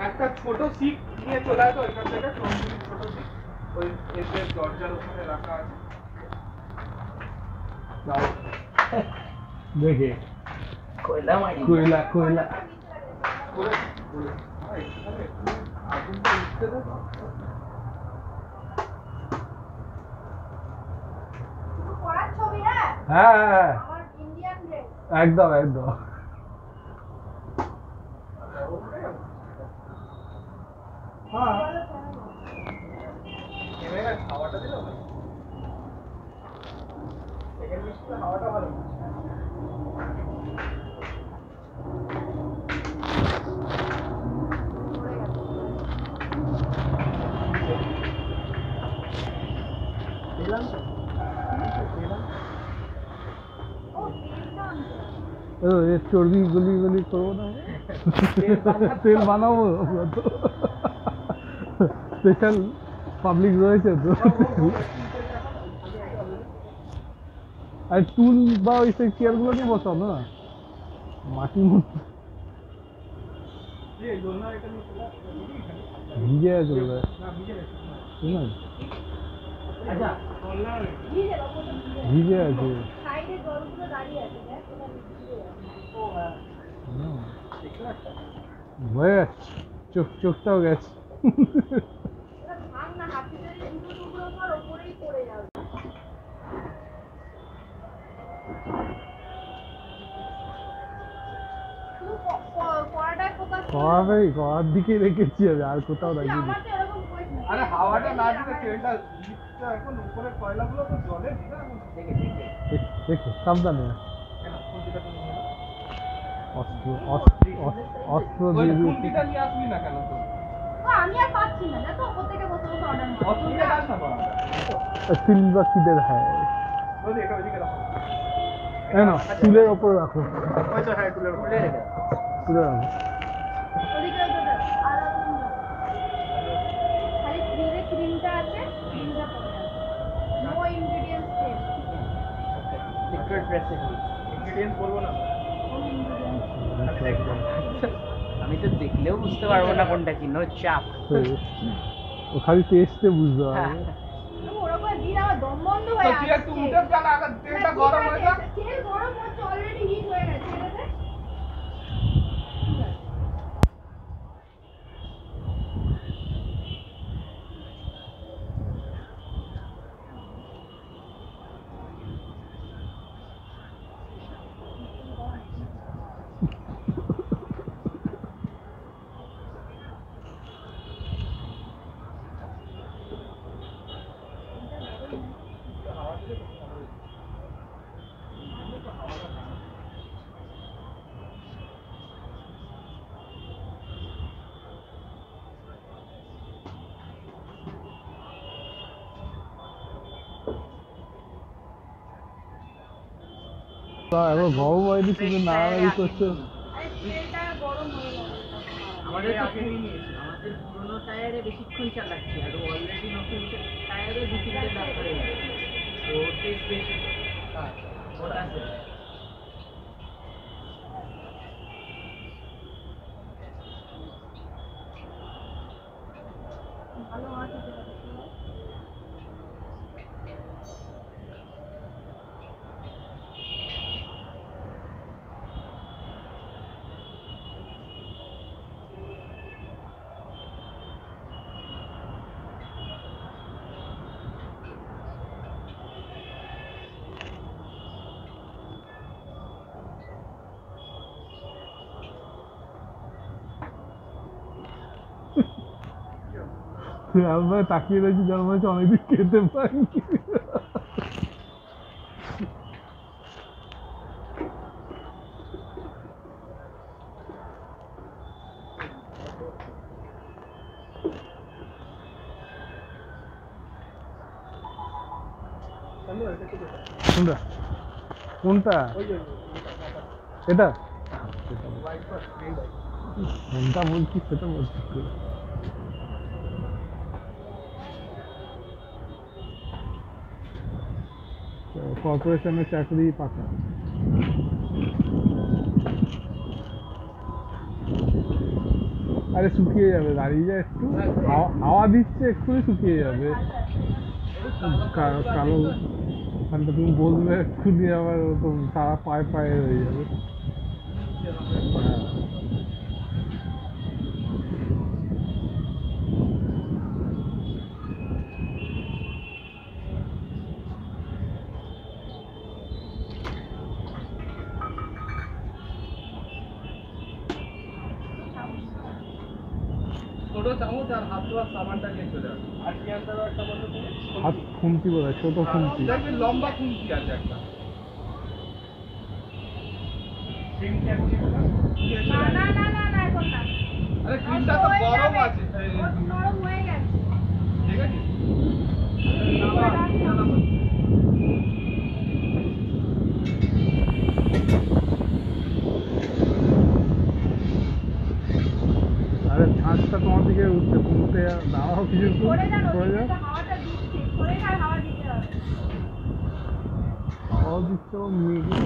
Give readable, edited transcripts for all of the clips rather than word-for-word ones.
একটা ছোট সিক নিয়ে চলে আসো এখান থেকে ছোট সিক ওই এসে দরজার ওখানে রাখা আছে দাও দেখে कोयला मारी कोयला कोयला আগুনটা উঠতে দাও হ্যাঁ একদম একদম হ্যাঁ ক্যামেরা হাওয়াটা দিল সেকেন্ড মিস্টে হাওয়াটা ভালো ये चर्बी गली गली करो ना तेल বানাবো তো স্পেশাল পাবলিক রয়েছে তো আর টুল বা ওই সেই চেয়ারগুলো নিয়ে বসাও না মাটির মধ্যে ভিজে আছে বোধ হয় ভিজে আছে চোখটাও গেছে কড়ার দিকে রেখেছি আমি আর কোথাও রাখিনি আরে হাওয়াটা না দিলে তেলটা এখন উপরে কয়লাগুলো তো জলে দিবে এখন দেখো সাবধানে অস্ত্র দিয়ে কুন্ডিটা নিয়ে আসবি না কেন তো আমি আর পাচ্ছি না তো ওপর থেকে বসে বসে অর্ডার মারছি অসুবিধা কাজ না বাবা সিলভা কিডের হ্যাঁ বলি এটা ওইদিকে রাখো না টুলের ওপর রাখো ওই তো হ্যাঁ টুলের উপরে রেখে টুলে রাখো ওদিকে ওদিকে আর খালি ফ্রিজে ক্রিমটা আছে ক্রিমটা পড়ে আছে no ingredients taste liquid recipe ingredients বলবো না আমি তো দেখলেও বুঝতে পারবো না কোনটা কি নো চাপ ও খালি টেস্টে বুঝতে পারবে ওরকম দিন আমার দম বন্ধ হয়ে তো তুই একটু উঠে যা না তেলটা গরম হয়ে যাক তেল গরম হচ্ছে অলরেডি হিট হয়ে গেছে এটাতে এবার গরম হয়নি তুমি নাড়ানাড়ি করছো আরে তেলটা গরম হয়ে গেছে আমাদের পুরোনো টায়ারে বেশিক্ষণ চালাচ্ছি আর অলরেডি নতুন টায়ারে 2-3 লাখ করে গেছে তো টেস্ট বেশি ওটা আছে ভালো আছে আমরা তাকিয়ে রয়েছি যার মনে হচ্ছে অনেকদিন খেতে পাইনি কোনটা কোনটা এটা কোনটা বলছি সেটা বলছি কর্পোরেশনের চাকরি পাকা আরে শুকিয়ে যাবে, দাঁড়িয়ে যায় একটু, হাওয়া দিচ্ছে এক্ষুনি শুকিয়ে যাবে। কালো ওখানটা তুমি বলবে এক্ষুনি, আবার তো সারা পায়ে পায়ে হয়ে যাবে। ছোট চামচ আর হাত ধোয়ার সাবানটা নিয়ে চলে আসবে। আর কি আনতে হবে একটা বলতে তুমি? হাত খুন্তি বোধ হয়, ছোট খুন্তি। দেখবি লম্বা খুন্তি আছে একটা। ক্রিম কি আছে এটা? না না না না এখন না। আরে ক্রিমটা তো গরম আছে। ও নরম হয়ে গেছে। ঠিক আছে? আরে ঝাঁজটা তোমার দিকে উঠছে, তুলতে দাঁড়াও কিছু, সরে যান, সরে যাও। ওদিকে তো হাওয়াটা দিচ্ছে। সরে যান, হাওয়া দিতে হবে। হাওয়া দিচ্ছে ও মেঘে।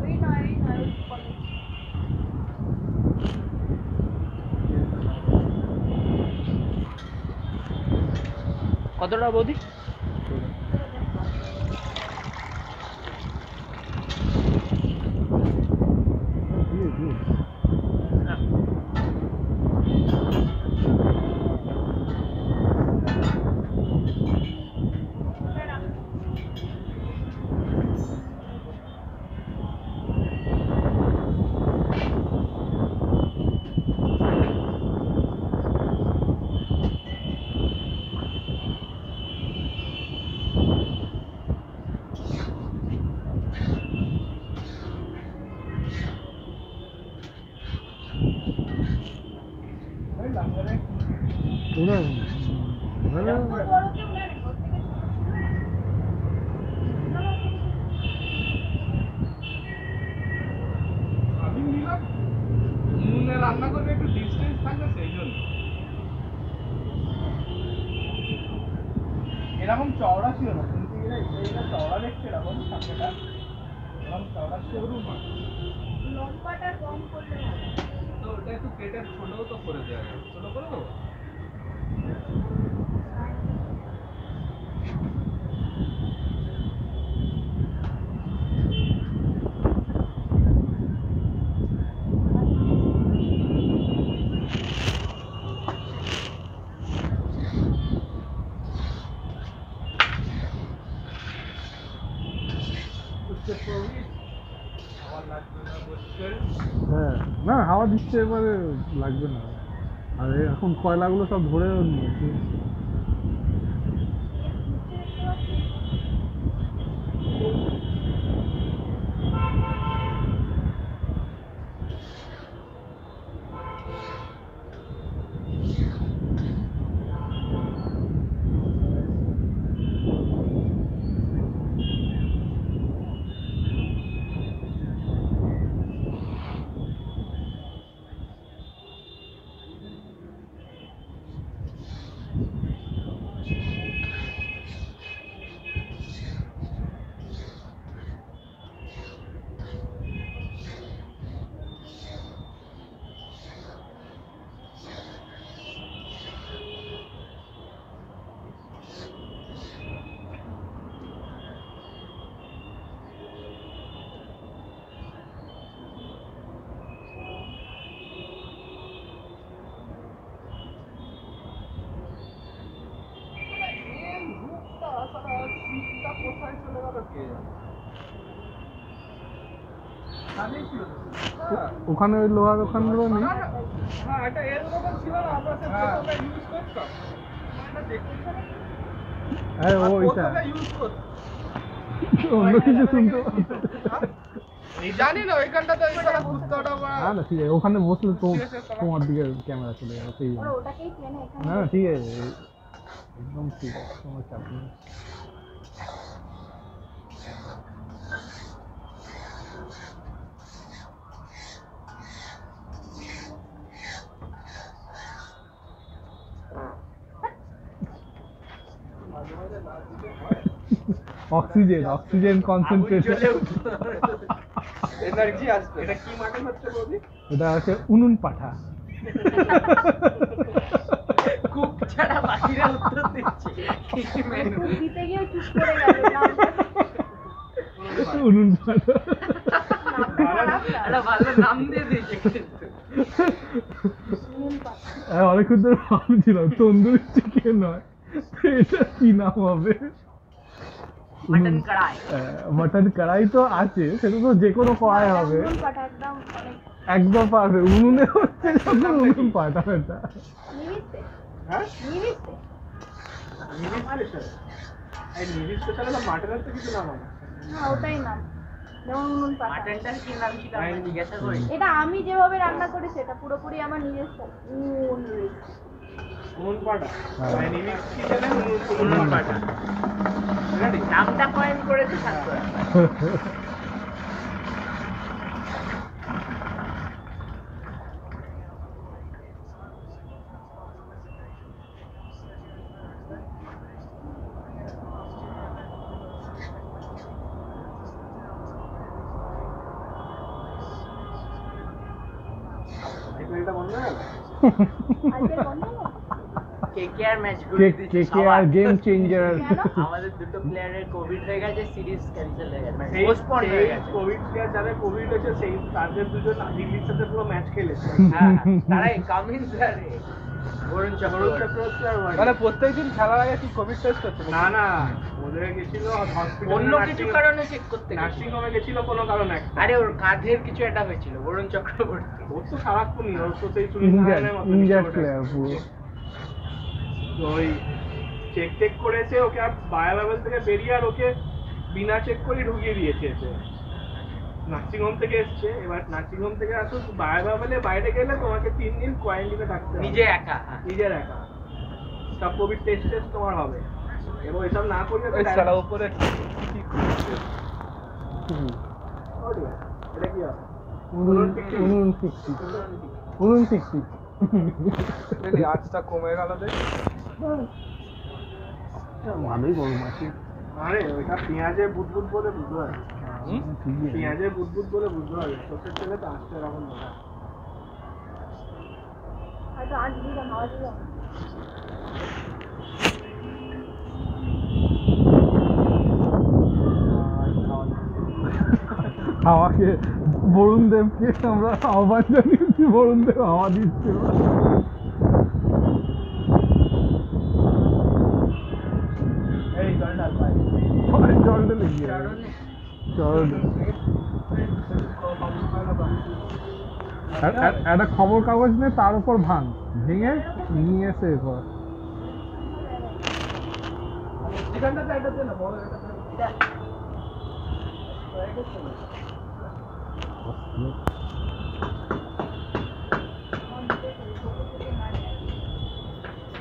ওই নয়, ওই নয়, ওই কলেজ। কতটা বৌদি? দিয়ে দিয়ে। ওরা ওরা ওর বড় কেউ নেই, ওর থেকে ছোট ছিল। আমি নিলাম নুনে রান্না করবে, একটু ডিস্টেন্স থাকবে সেই জন্য। এরকম চওড়া ছিল না, কিন্তু এটা চওড়া দেখছে এরকম সামনেটা, এরকম চওড়া সরু না। লম্বাটা কম করলে হবে। তো ওটা একটু কেটে ছোটও তো করে দেওয়া যাবে, ছোট করে দেবো। আমার লাগবে না বলছে। হ্যাঁ, না হাওয়া দিচ্ছে, এবারে লাগবে না। আর এখন কয়লাগুলো সব ধরেও নিয়েছে। কোথায় চলে গেল কে জানে? কাজেই ছিল তো। হ্যাঁ। ওখানে ওই লোহার ওখানগুলো নেই। না, না। হ্যাঁ, এটা এরকম ছিল না, আমরা সে প্রথমে ইউজ করতাম। এটা দেখতে পাচ্ছি। হ্যাঁ ওইটা প্রথমে ইউজ করতাম। অন্য কিছু শুনতে জানি না ওইখানটাতে ওই সারা কুত্তাটা বা না না ঠিক আছে, ওখানে বসলে তোমার দিকে ক্যামেরা চলে যাবে সেই জন্য। ওরা ওটাকেই চেনে এখানে। না না ঠিক আছে, একদম ঠিক আছে, কোনো চাপ নেই। Oxygen concentration. এনার্জি আসবে। এটা কি মাটন হচ্ছে বৌদি? এটা হচ্ছে উনুন পাঠা। কুক ছাড়া বাকিরা উত্তর দিচ্ছে কি কি মেনু খুব দিতে গিয়ে চুপ করে গেল নামটা। উনুন পাঠা। নামটা খারাপ না? একটা ভালো নাম দিয়ে দিয়েছে কিন্তু নুন পাতা। অনেকক্ষণ ধরে ভাবছিলাম তন্দুরি চিকেন নয়, এটা কি নাম হবে? মাটন কড়াই। মটন কড়াই তো আছে, সেটা তো যে কোনো কড়াই হবে। নুন পাতা একদম অনেক একদম পারবে, উনুনে হচ্ছে যখন উনুন পাঠা এটা। নিমিত্তে হ্যাঁ নিমিত্তে নিবি স্পেশাল। এই নিবি স্পেশাল হলো মাটনের তো কিছু নাম আছে। হ্যাঁ ওটাই নাম, যেমন নুন পাতা। মাটনটার কি নাম ছিল আমি জিজ্ঞাসা করি এটা আমি যেভাবে রান্না করি সেটা পুরোপুরি আমার নিজস্ব নুন রয়েছে। উনুন পাটা। এই নিবি কিচেনে উনুন পাটা। রেডি? নামটা কয়েন করেছে ছাত্র এটা বন্ধ হয়ে গেল? আজকে বন্ধ হলো? কেকেআর ম্যাচ ঘুরে দিচ্ছে কেকেআর গেম চেঞ্জার। কেন? আমাদের দুটো প্লেয়ারের কোভিড হয়ে গেছে, সিরিজ ক্যান্সেল হয়ে গেছে, সেই পোস্টপন্ড হয়ে গেছে। কোভিড প্লেয়ার যাদের কোভিড হয়েছে সেই তাদের দুজন দিল্লির সাথে পুরো ম্যাচ খেলেছে। হ্যাঁ তারাই কামিন্স আর বরুণ বরুণ চক্রবর্তী। চক্রবর্তী আর মানে প্রত্যেকদিন খেলার আগে কি কোভিড টেস্ট করতে? না না, ওদের গেছিল হসপিটালে, অন্য কিছু কারণে চেক করতে নার্সিং হোমে গেছিল কোনো কারণে একটা। আরে ওর কাঁধের কিছু একটা হয়েছিল বরুণ চক্রবর্তী। ওর তো সারাক্ষণই ওর তো সেই সুনীল ইন্ডিয়ান নারায়ণের মতো ইন্ডিয়ান ওটা। প্লেয়ার পুরো। তো ওই চেক করেছে ওকে, আর বায়োলেভেল থেকে বেরিয়ে আর ওকে বিনা চেক করে ঢুকিয়ে দিয়েছে এসে। নার্সিং হোম থেকে এসছে, এবার নার্সিং হোম থেকে আসো বায়োলেভেলে বাইরে গেলে তোমাকে 3 দিন কোয়ারেন্টাইনে থাকতে হবে। নিজে একা নিজের একা সব কোভিড টেস্ট তোমার হবে। এবং এসব না করিয়ে তো সারা উপরে এটা কি হবে? উনুন টিকটি। আজটা কমে গেল দেখ। ভালোই গরম আছে। আরে ওইটা পেঁয়াজের বুদবুদ বলে বুঝতে হবে। পেঁয়াজের বুদবুদ বলে বুঝতে হবে, সর্ষের তেলে তো আসতে এরকম না। হয়তো আজ দিলাম হাওয়া দিলাম। হাওয়াকে বরুণ দেবকে আমরা আহ্বান জানিয়েছি, বরুণ দেব হাওয়া দিচ্ছে। এই জলটা পাই জলটা লেগে চল। একটা খবর কাগজ নে, তার উপর ভেঙে নিয়ে এসে কর। চিকেনটা এটা দে না, বড় এটা দে।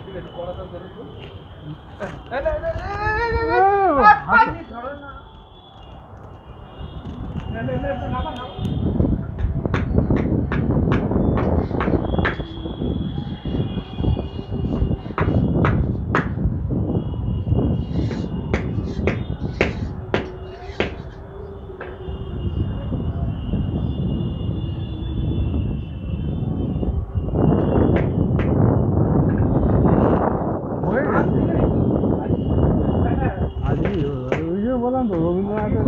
ঠিক আছে, কড়াটা ধরে তো। পানি ধরো না। নামা নামা। আজই ওই যে বললাম তো রবীন্দ্রনাথের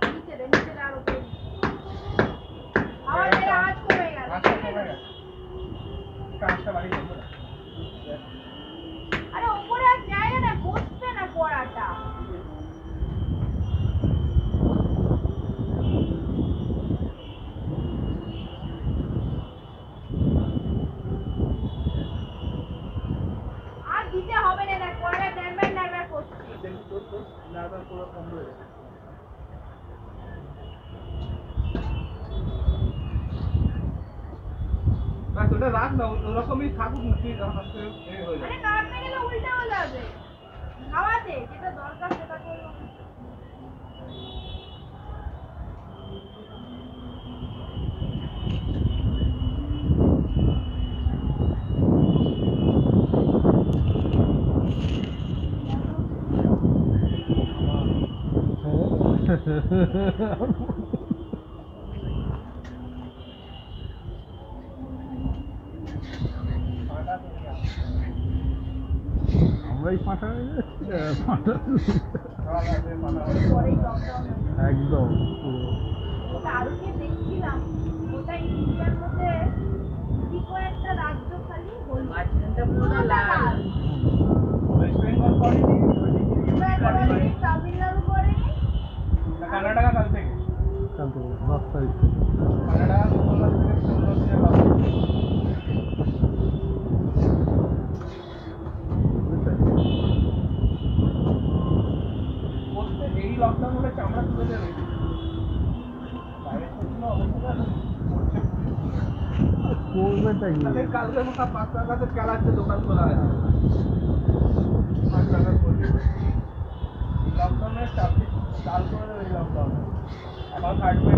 নিচে দে, নিচে দে, আরো দে। হাওয়া দিয়ে আওয়াজ কমে গেল। কাজটা বাড়ি করবো না। আরে ওপরে আর জায়গা না, বসবে না কড়াটা। আর দিতে হবে না, দেখ কড়াটা নাড়বার করছে। নাড়বার পুরো বন্ধ হয়ে গেছে। বাস ওটা রাখ না, ওরকমই থাকুক না, তুই হাতে হয়ে যাবে। আরে নাড়তে গেলে উল্টে হয়ে যাবে। হাওয়া দে, যেটা দরকার সেটা করো। আমরাই পাঠা হয়ে যাচ্ছি পাঠা পরেই লকডাউন একদম পুরো ওটা আরকে দেখছিলাম ওটা ইন্ডিয়ার মধ্যে কি কয়েকটা রাজ্য খালি হল মাঝখানটা পুরো লাল। ওয়েস্ট বেঙ্গল করেনি, তামিলনাড়ু করেনি কানাডা কাল থেকে, কাল থেকে 10 তারিখ থেকে কানাডা 15 থেকে 15 দিনের লকডাউন। এই লকডাউন হলে চামড়া তুলে দেবে, বাইরে কোনো অবস্থা করছে। করবেটা কি তাদের কালকে মোটা 5 টাকাতে চালাচ্ছে, দোকান খোলা আছে 5 টাকা করে। লকডাউনের চাল করে দেবে এই লকডাউন। এখন কাটবে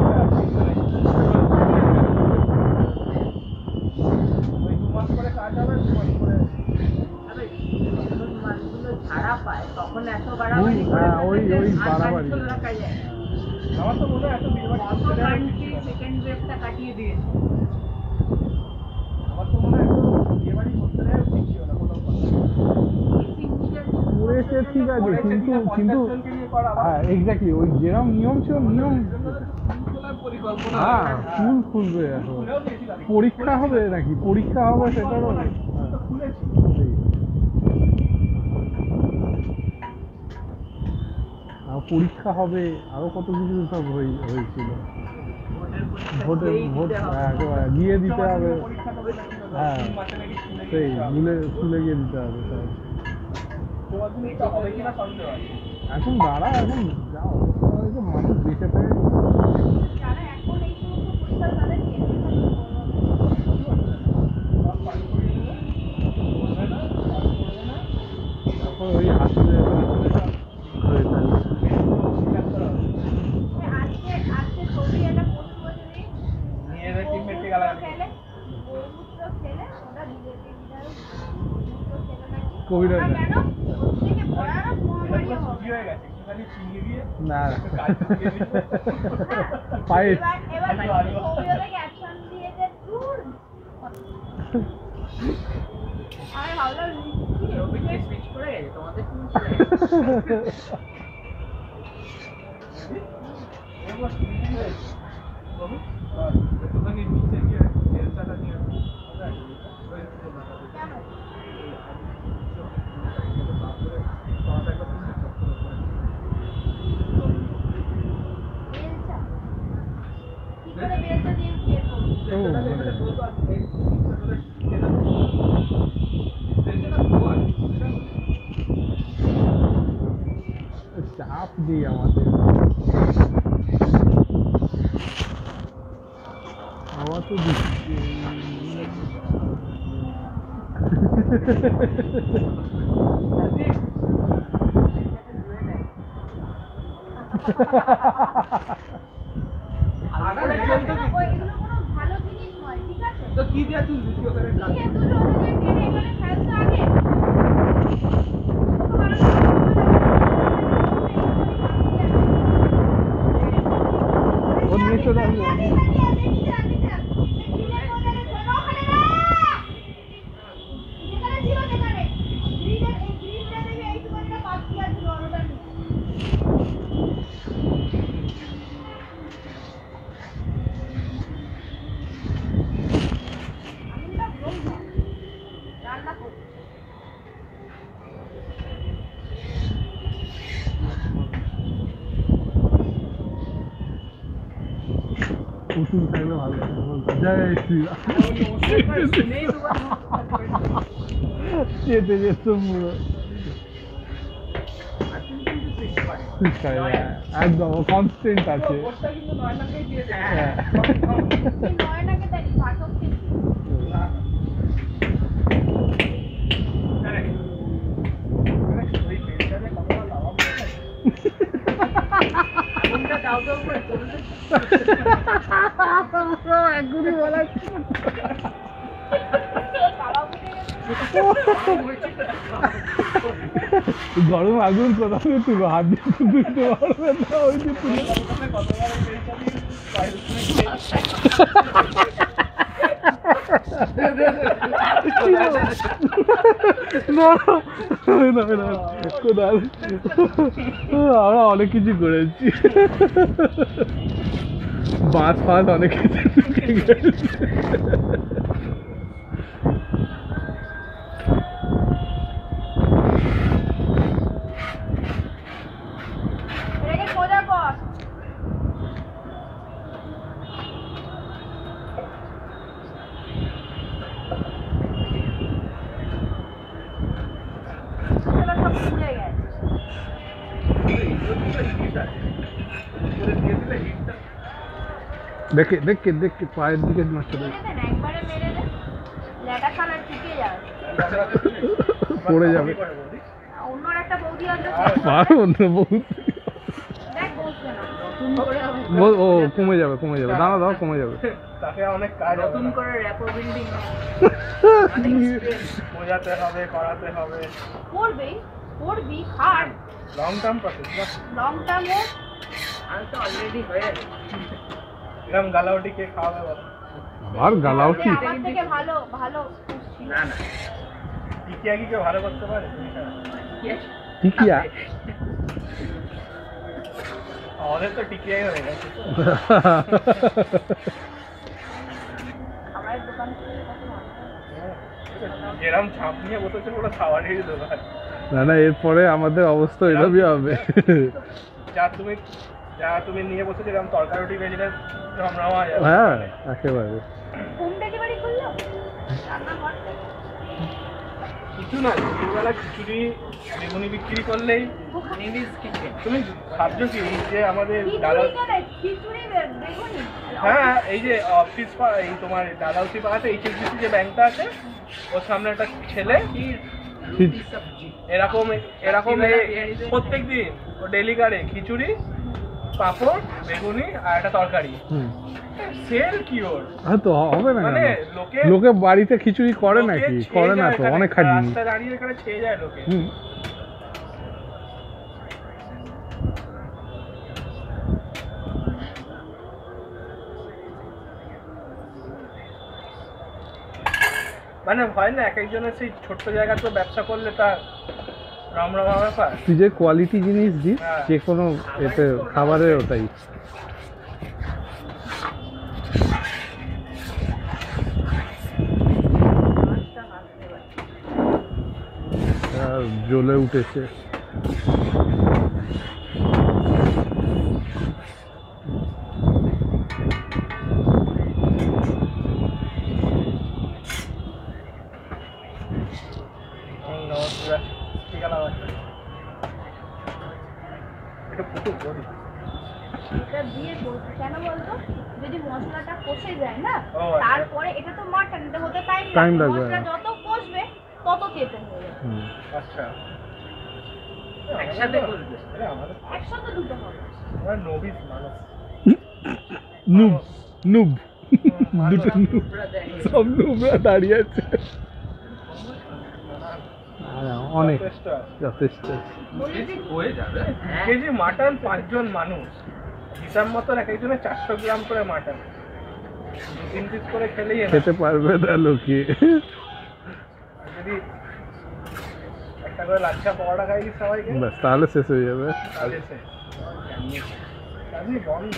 ওই 2 মাস করে কাজ হবে, 2 মাস করে আরে যখন মাছগুলো ছাড়া পায় তখন এত বাড়াবাড়ি করে হ্যাঁ, ওই ফেলে যে আর বাড়াবাড়ি। control রাখা যায় না। আমার তো মনে হয় এত বিলবাড়ি কত করতে দেয় কান্ট্রি সেকেন্ড ওয়েভটা কাটিয়ে দিয়েছে। আমার তো মনে হয় এত বিয়েবাড়ি করতে দেয় ঠিক ছিল না কোনো কথা। করেছে ঠিক আছে করেছে কিন্তু কিনা কিন্তু 50 জনকে নিয়ে করা আবার হ্যাঁ এক্স্যাক্টলি ওই যেরকম নিয়ম ছিল নিয়ম খোলার পরিকল্পনা হ্যাঁ আছে। ফুল খুলবে এখন খুলেও দিয়েছিল আমি। পরীক্ষা হবে নাকি পরীক্ষা হবে সেটারও পরিকল্পনা তো খুলেছি। আর পরীক্ষা হবে আরো কত কিছু সব হয়েছিল ভোটে দিয়েই ভোট দিতে হবে। একেবারে গিয়ে দিতে হবে পরীক্ষা তো বলেছিল, হ্যাঁ। 3 মাসে নাকি স্কুলে সেই গিয়ে দিতে হবে। স্কুলে গিয়ে দিতে হবে সব তোমার দিনটা হবে কিনা সন্দেহ আছে। এখন দাঁড়া এখন যা অবস্থা হয়েছে মানুষ বেঁচে থাকে যারা এখন এই সমস্ত পরীক্ষা তাদের কেন্দ্রে সব পাস করিয়ে দেবে। বলবে না, পাস করবে না। তারপর ওই আসলে হয়ে থাকবে ডাক্তার হবে। আজকে ছবি একটা পোস্ট করেছে নিয়ে এসে টিমমেটকে গালাগালি করে। খেলে গোমূত্র খেলে ওটা রিলেটিভরা গোমূত্র খেলে নাকি কোভিড হয়ে ওটা যায়। কেন ওর থেকে ভয়ানক মহামারী এটা পুরো হবে সুজি হয়ে গেছে, একটুখানি চিনিয়ে দিয়ে না কাজ দিয়ে দিল। পায়ে এবার ছবিও থেকে অ্যাকশন দিয়েছে দূর আমি ভাবলাম ছবিটা switch করে গেছে, তোমাদের phone চলে গেছে। এবার সুজি হয়েছে। বাবু, একটুখানি নিচে গিয়ে তেলচাটা নিয়ে আসো। ওই কেন বেলচা কি করে বেলচা দিয়ে বিয়ে করবো ও মানে চাপ দিই আমাদের আমার তো দিচ্ছে এগুলো কোনো ভালো জিনিস নয় ঠিক আছে তো কি দিয়ে তুই লুচি ওখানে ঠিক আছে তুই ওদের টেনে এখানে ফেলতো আগে ওর নিয়ে চলে আসবে রান্না করছি পুতুল থাকলে ভালো বলতো জয় শ্রীরাম শুনেই তোমার চেতে যেত পুরো একদম কনস্ট্যান্ট আছে ওটা কিন্তু 9 লাখই দিয়েছে। হ্যাঁ। নয়নাকে দেখি পাঠককে ওই পেনটাতে কতটা লাভ আছে। কোনটা দাও দাও করে চললে এখনই বলা তারাও বুঝে গেছে গরম আগুন কোথা থেকে তুলো হাত দিয়ে তো তুলতে পারবে না ওই যে তুলে কতবার এই কোদাল আমরা অনেক কিছু করেছি বাঁশ ফাঁস অনেক কিছু এটাকে সোজা কর। এগুলো সব পুড়ে গেছে। দেখে দেখে দেখে পায়ের দিকে নষ্ট করে মেরে দেন, একবারে মেরে দেন। ল্যাটা খানা টিকে যাবে। পড়ে যাবে অন্যর একটা বৌদি আছে, পারবো না বহুত দেখ বসবে না। নতুন করে হবে। ও কমে যাবে দাঁড়া দাও কমে যাবে তাকে অনেক কাজ নতুন করে র্যাপো বিল্ডিং বোঝাতে হবে, করাতে হবে, করবি খার লং টার্ম প্রসেস না। লং টার্মে। আমি তো অলরেডি হয়ে গেছে। এরকম গালাউটি কে খাওয়াবে বলো? আর গালাও কি আমার থেকে ভালো ভালো ছিল। না না টিকিয়া কি কেউ ভালো করতে পারে? টিকিয়া আমাদের তো টিকিয়াই হয়ে গেছে। খাবারের দোকান থেকে কত ভালো। যেরকম ছাপ নিয়ে বসেছিল ওটা খাওয়ারই দোকান। না এরপরে আমাদের অবস্থা এরকমই হবে যা তুমি নিয়ে বসেছো এরকম তরকারি রুটি ভেজে রমরমা যাবে। হ্যাঁ একেবারে হোম ডেলিভারি করলো রান্নাঘর থেকে। কিছু না, দুপুরবেলা খিচুড়ি বেগুনি বিক্রি করলেই নিবিস কিচেন তুমি ভাবছো কি এই যে আমাদের ডালা, খিচুড়ি বেগুনি। হ্যাঁ এই যে অফিস এই তোমার ডালাউসি পাড়াতে এইচএসবিসি যে ব্যাংকটা আছে ওর সামনে একটা ছেলে রুটি সবজি এরকম প্রত্যেক দিন ও ডেলি কারে খিচুড়ি, পাঁপড়, বেগুনি আর একটা তরকারি। সেল কি ওর? হ্যাঁ তো হবে না মানে কেন? লোকে লোকে বাড়িতে খিচুড়ি করে নাকি? করে না তো, অনেক খাটনি। রাস্তায় দাঁড়িয়ে এখানে ছেয়ে যায় লোকে। মানে হয় না এক একজনের সেই ছোট্ট জায়গা তো ব্যবসা করলে তার রমরমা ব্যাপার। তুই যে কোয়ালিটি জিনিস দিস হ্যাঁ। যে কোনো এতে খাবারের ওটাই জ্বলে উঠেছে। এটা দিয়ে করবো কেন বলতো, যদি মশলাটা কষে যায় না ও, আচ্ছা। তারপরে এটা তো মাটন, এটা হতে টাইম Time লাগবে। লাগবে। মশলা যত কষবে তত তেতো হয়ে যাবে। আচ্ছা একসাথে করবে। আমাদের একসাথে দুটো হবে। আমরা নবীস মানুষ। নুব নুব মানুষ। দুটো নুব পুরো দেখে। সব নুবরা দাঁড়িয়ে আছে। অনেক যথেষ্ট আছে। যথেষ্ট হয়ে যাবে। হ্যাঁ। কেজি মাটন 5 জন মানুষ, হিসাব মতো এক একজনের 400 গ্রাম করে মাটন, 2-3 পিস করে খেলেই এনাফ। খেতে পারবে না লোকে। যদি একটা করে লাচ্ছা পকোড়া খাই দিস সবাইকে ব্যাস তাহলে শেষ হয়ে যাবে। তাহলে শেষ। কাজই বন্ধ।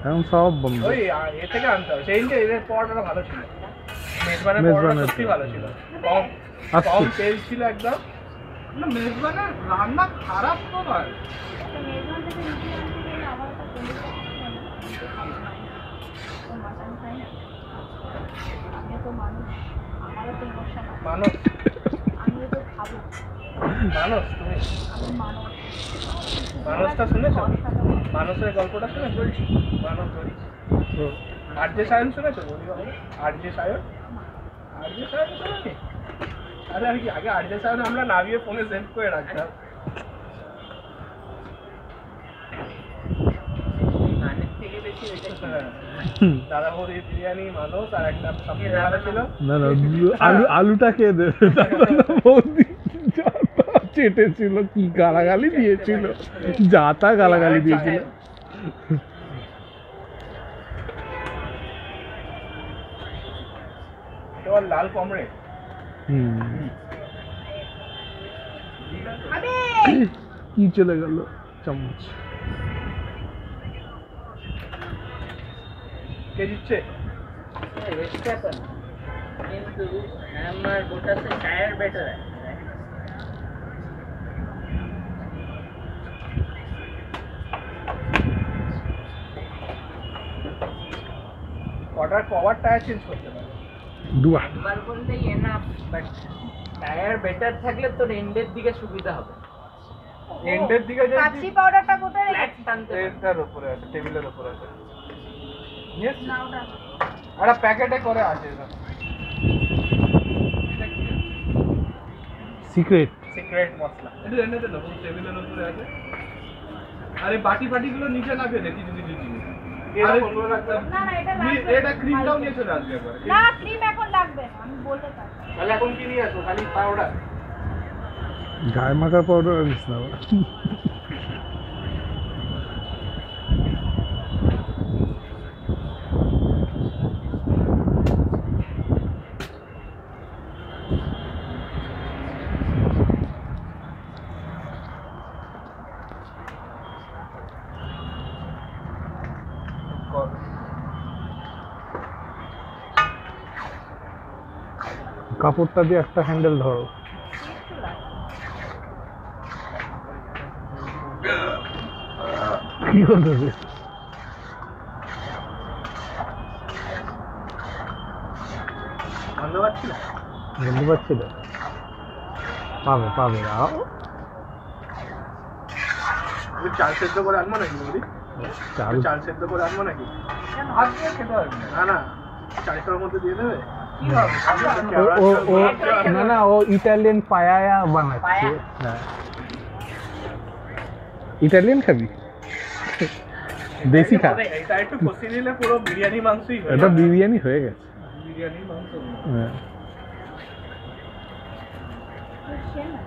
এখন সব বন্ধ। ওই এ থেকে আনতে হবে। সেইদিনকে এদের পরোটাটা ভালো ছিল, মেজবানের পরোটা মেজবানের সত্যি তো। ভালো ছিল, কম আচ্ছা। কম তেল ছিল একদম। না মেজবানের রান্না খারাপ তো নয়। একটা মেজবান থেকে রুটি আনতে গেলে আমার একটা কন্ডিশন তো মাটন খাই না। আমি তো মানুষ, আমারও তো মশলা না। মানুষ আমিও তো খাবো। মানুষ তুমি আমি মানুষ। মানুষটা শুনেছো? মানুষের গল্পটা শুনেছো? মানুষ ধরি আরজে সায়ন শুনেছো? বলি বাবু আরজে সায়ন, আরজে সায়ন শুনেনি? আরে আর কি, আগে আরজে সায়ন আমরা নামিয়ে ফোনে সেভ করে রাখতাম। গানের থেকে বেশি ওইটা কি? দাদা বৌদি বিরিয়ানি, মানুষ আর একটা সবচেয়ে ভালো ছিল না আলুটা খেয়ে দেবে বৌদি চেটেছিল, কি গালাগালি দিয়েছিল, যা তা গালাগালি দিয়েছিল। তোমার লাল কমরেড আবে কি চলে গেল চামচ। কে দিচ্ছে? Verstappen. কিন্তু আমার বোটাসের টায়ার বেটার আছে। কবার টায়ার চেঞ্জ করতে পারে? দুয়া একবার বললেই এনাফ, বাট টায়ার বেটার থাকলে তোর এন্ডের দিকে সুবিধা হবে। এন্ডের দিকে যে কাচি পাউডারটা কোথায় ফ্ল্যাট রেখেছিস? টানতে পারবে। এটার উপরে আছে, টেবিলের উপরে আছে। ইয়েস, না ওটা একটা প্যাকেটে করে আছে এটা। সিক্রেট। সিক্রেট মশলা। এটা এনে দে না, পুরো টেবিলের উপরে আছে। আরে বাটি ফাটিগুলো নিচে না ফেলে কিছু কিছু জিনিস। এটা বন্ধ রাখতে হবে। না না এটা লাগবে এটা ক্রিমটাও নিয়ে চলে আসবে একবার। না ক্রিম এখন লাগবে না, আমি বলতে পারি। তাহলে এখন কি নিয়ে আসো? খালি পাউডার। গায়ে মাখার পাউডার আনিস না আবার। কাপড়টা দিয়ে একটা হ্যান্ডেল ধরো। কি করতেছে? বন্ধ পাচ্ছি না। বুঝতে পারছি না। পাবে পাবে আও। আমি চাল সেদ্ধ করে আনবো নাকি বলি? চাল চাল সেদ্ধ করে আনবো নাকি? কেন? হাত দিয়ে খেতে পারবি না। না না, চালটার মধ্যে দিয়ে দেবে। কি হবে? ও ও না না, ও ইটালিয়ান পায়ায়া বানাচ্ছে। পায়া? হ্যাঁ, ইটালিয়ান খাবি? দেশি খা। এটা একটু কষিয়ে নিলে পুরো বিরিয়ানি মাংসই হয়ে এটা যাবে। বিরিয়ানি হয়ে গেছে। বিরিয়ানি মাংস। হ্যাঁ, সে না।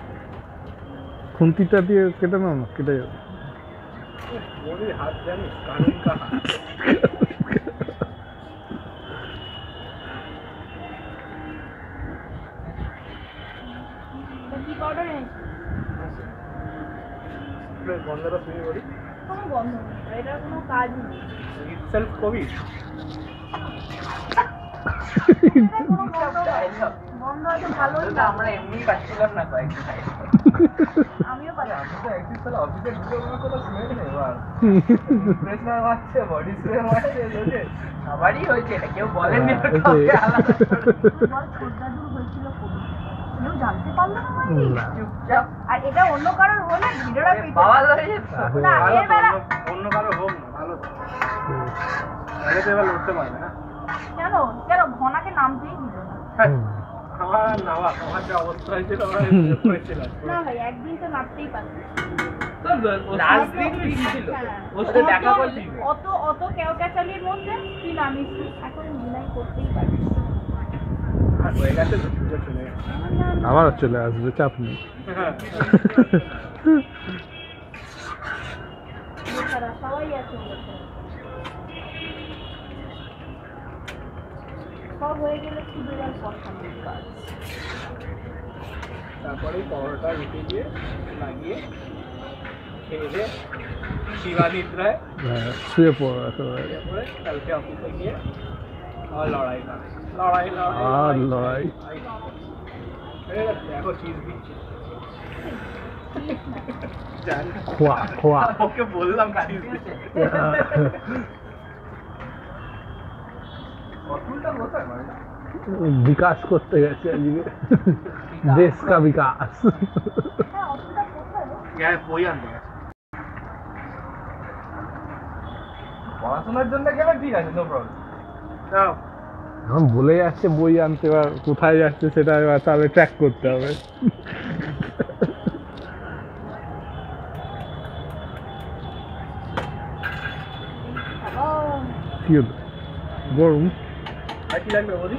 খুন্তিটা দিয়ে কেটে নাও না, কেটে যাবে। ওরে হাত জানিস, কানুন কা হাত। তো কি পাউডার এনেছিস? গন্ধটা শুনি বলি। কোনো গন্ধ নেই, এটার কোনো কাজ নেই। Itself Covid. এটার কোনো গন্ধ আছে ভালোই ওটা আমরা এমনি পাচ্ছিলাম না কয়েকদিন আগে। আমিও পাচ্ছি। আমি তো একদিন তাহলে অফিসে ঢুকে আমার কোনো স্মেল নেই এবার। ফ্রেশনার মারছে, বডি স্প্রে মারছে, লোকে। সবারই হয়েছে এটা, কেউ বলেনি হ্যাঁ, তো কাউকে আলাদা করে। তোমার ছোটদাদুর হয়েছিল কোভিড, কেউ জানতে পারলো না মানে? না। চুপচাপ আর এটা অন্য কারোর হলে ভিডিওটা পেতে বাওয়াল হয়ে যেত। না ভালো এর তো, বেলা অন্য কারো হোক না, ভালো তো। আগে তো এবার লড়তে পারবে না। কেন কেন ঘনাকে নামতেই দিল না। আমার নাওয়া, আমার যা অবস্থা হয়েছিল আমার করেছিলাম। না ভাই একদিন তো নামতেই পারবে। লাস্ট দিন ঠিক ছিল। ওর সাথে দেখা করলি? অত অত কেওক্যাচালির মধ্যে তুই নামিস নি, এখন ডিনাই করতেই পারিস। আর হয়ে গেছে তো, সুযোগ চলে গেছে। আবার চলে আসবে, চাপ নেই। হ্যাঁ। এছাড়া সবাই আছে ওদের তো। সব হয়ে গেলে শুধু আর পছন্দের কাজ। তারপরে পরোটা রুটি দিয়ে লাগিয়ে খেয়ে দিয়ে শিবানিদ্রায় হ্যাঁ, শুয়ে পড়ো একেবারে। তারপরে কালকে অফিসে গিয়ে আবার লড়াই করে। লড়াই আর লড়াই। হয়ে গেছে, দেখো চিজ দিচ্ছি। জানি। খোয়া খোয়া। ওকে বললাম চিজ দিচ্ছি। অতুলটা কোথায় মানে? বিকাশ করতে গেছে আজকে, দেশ কা বিকাশ। হ্যাঁ অতটা কোথায় রে? হ্যাঁ, বই আনতে গেছে। পড়াশোনার জন্য গেলে ঠিক আছে, নো প্রবলেম। যাও। এখন বলে যাচ্ছে বই আনতে, এবার কোথায় যাচ্ছে সেটা এবার তাহলে ট্র্যাক করতে হবে। কি হলো? গরম? আর কি লাগবে বলি?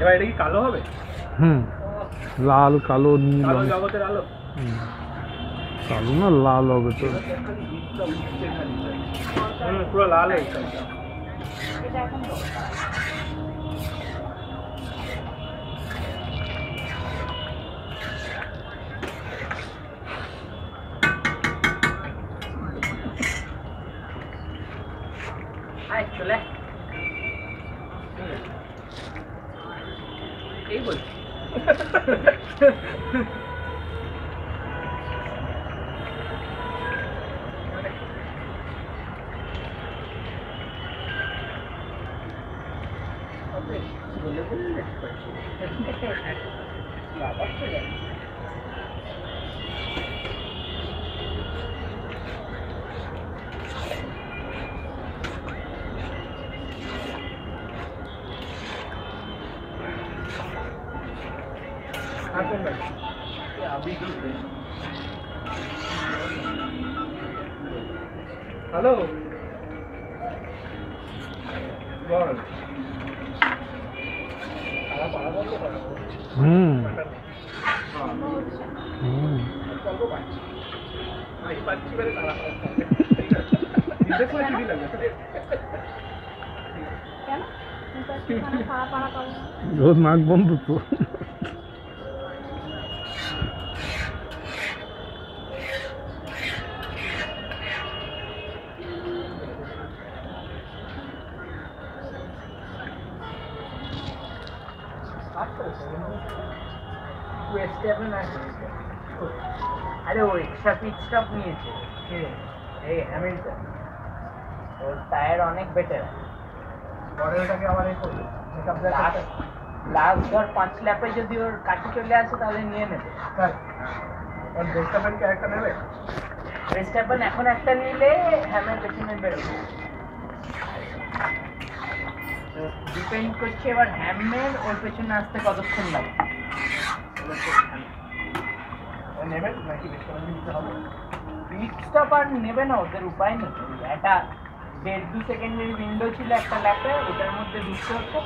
এবার এটা কি কালো হবে? হুম, লাল কালো নীল কালো অনেক- জগতের আলো হুম। কালো না লাল হবে তো পুরো লাল হয়ে গেছে। এটা এখন তো আয় চলে এই বলছি বলে বললে বাবা চলে হ্যালো বল হুম হুম কেন কিন্তু এখানে পাড়া পাড়া করো না রোজ নাক বন্ধ তো আরে ও এক্সট্রা পিট স্টপ নিয়েছে এই হ্যামিল্টন ওর টায়ার অনেক বেটার মডেলটাকে আবার এই করবে লাস্ট ধর 5 ল্যাপে যদি ওর কাছে চলে আসে তাহলে নিয়ে নেবে আর ডেস্টাপেন ক্যারেক্টার নেবে রেস্টাপন এখন একটা নিলে হ্যামের পেছনে বেরোবে ডিপেন্ড করছে এবার হ্যামের ওর পেছনে আসতে কতক্ষণ লাগে নেবেন নাকি ডেস্টাপেন নিতে হবে পিট স্টপ আর নেবে না ওদের উপায় নেই একটা 1.5-2 সেকেন্ডের উইন্ডো ছিল একটা ল্যাপে ওটার মধ্যে ঢুকতে হতো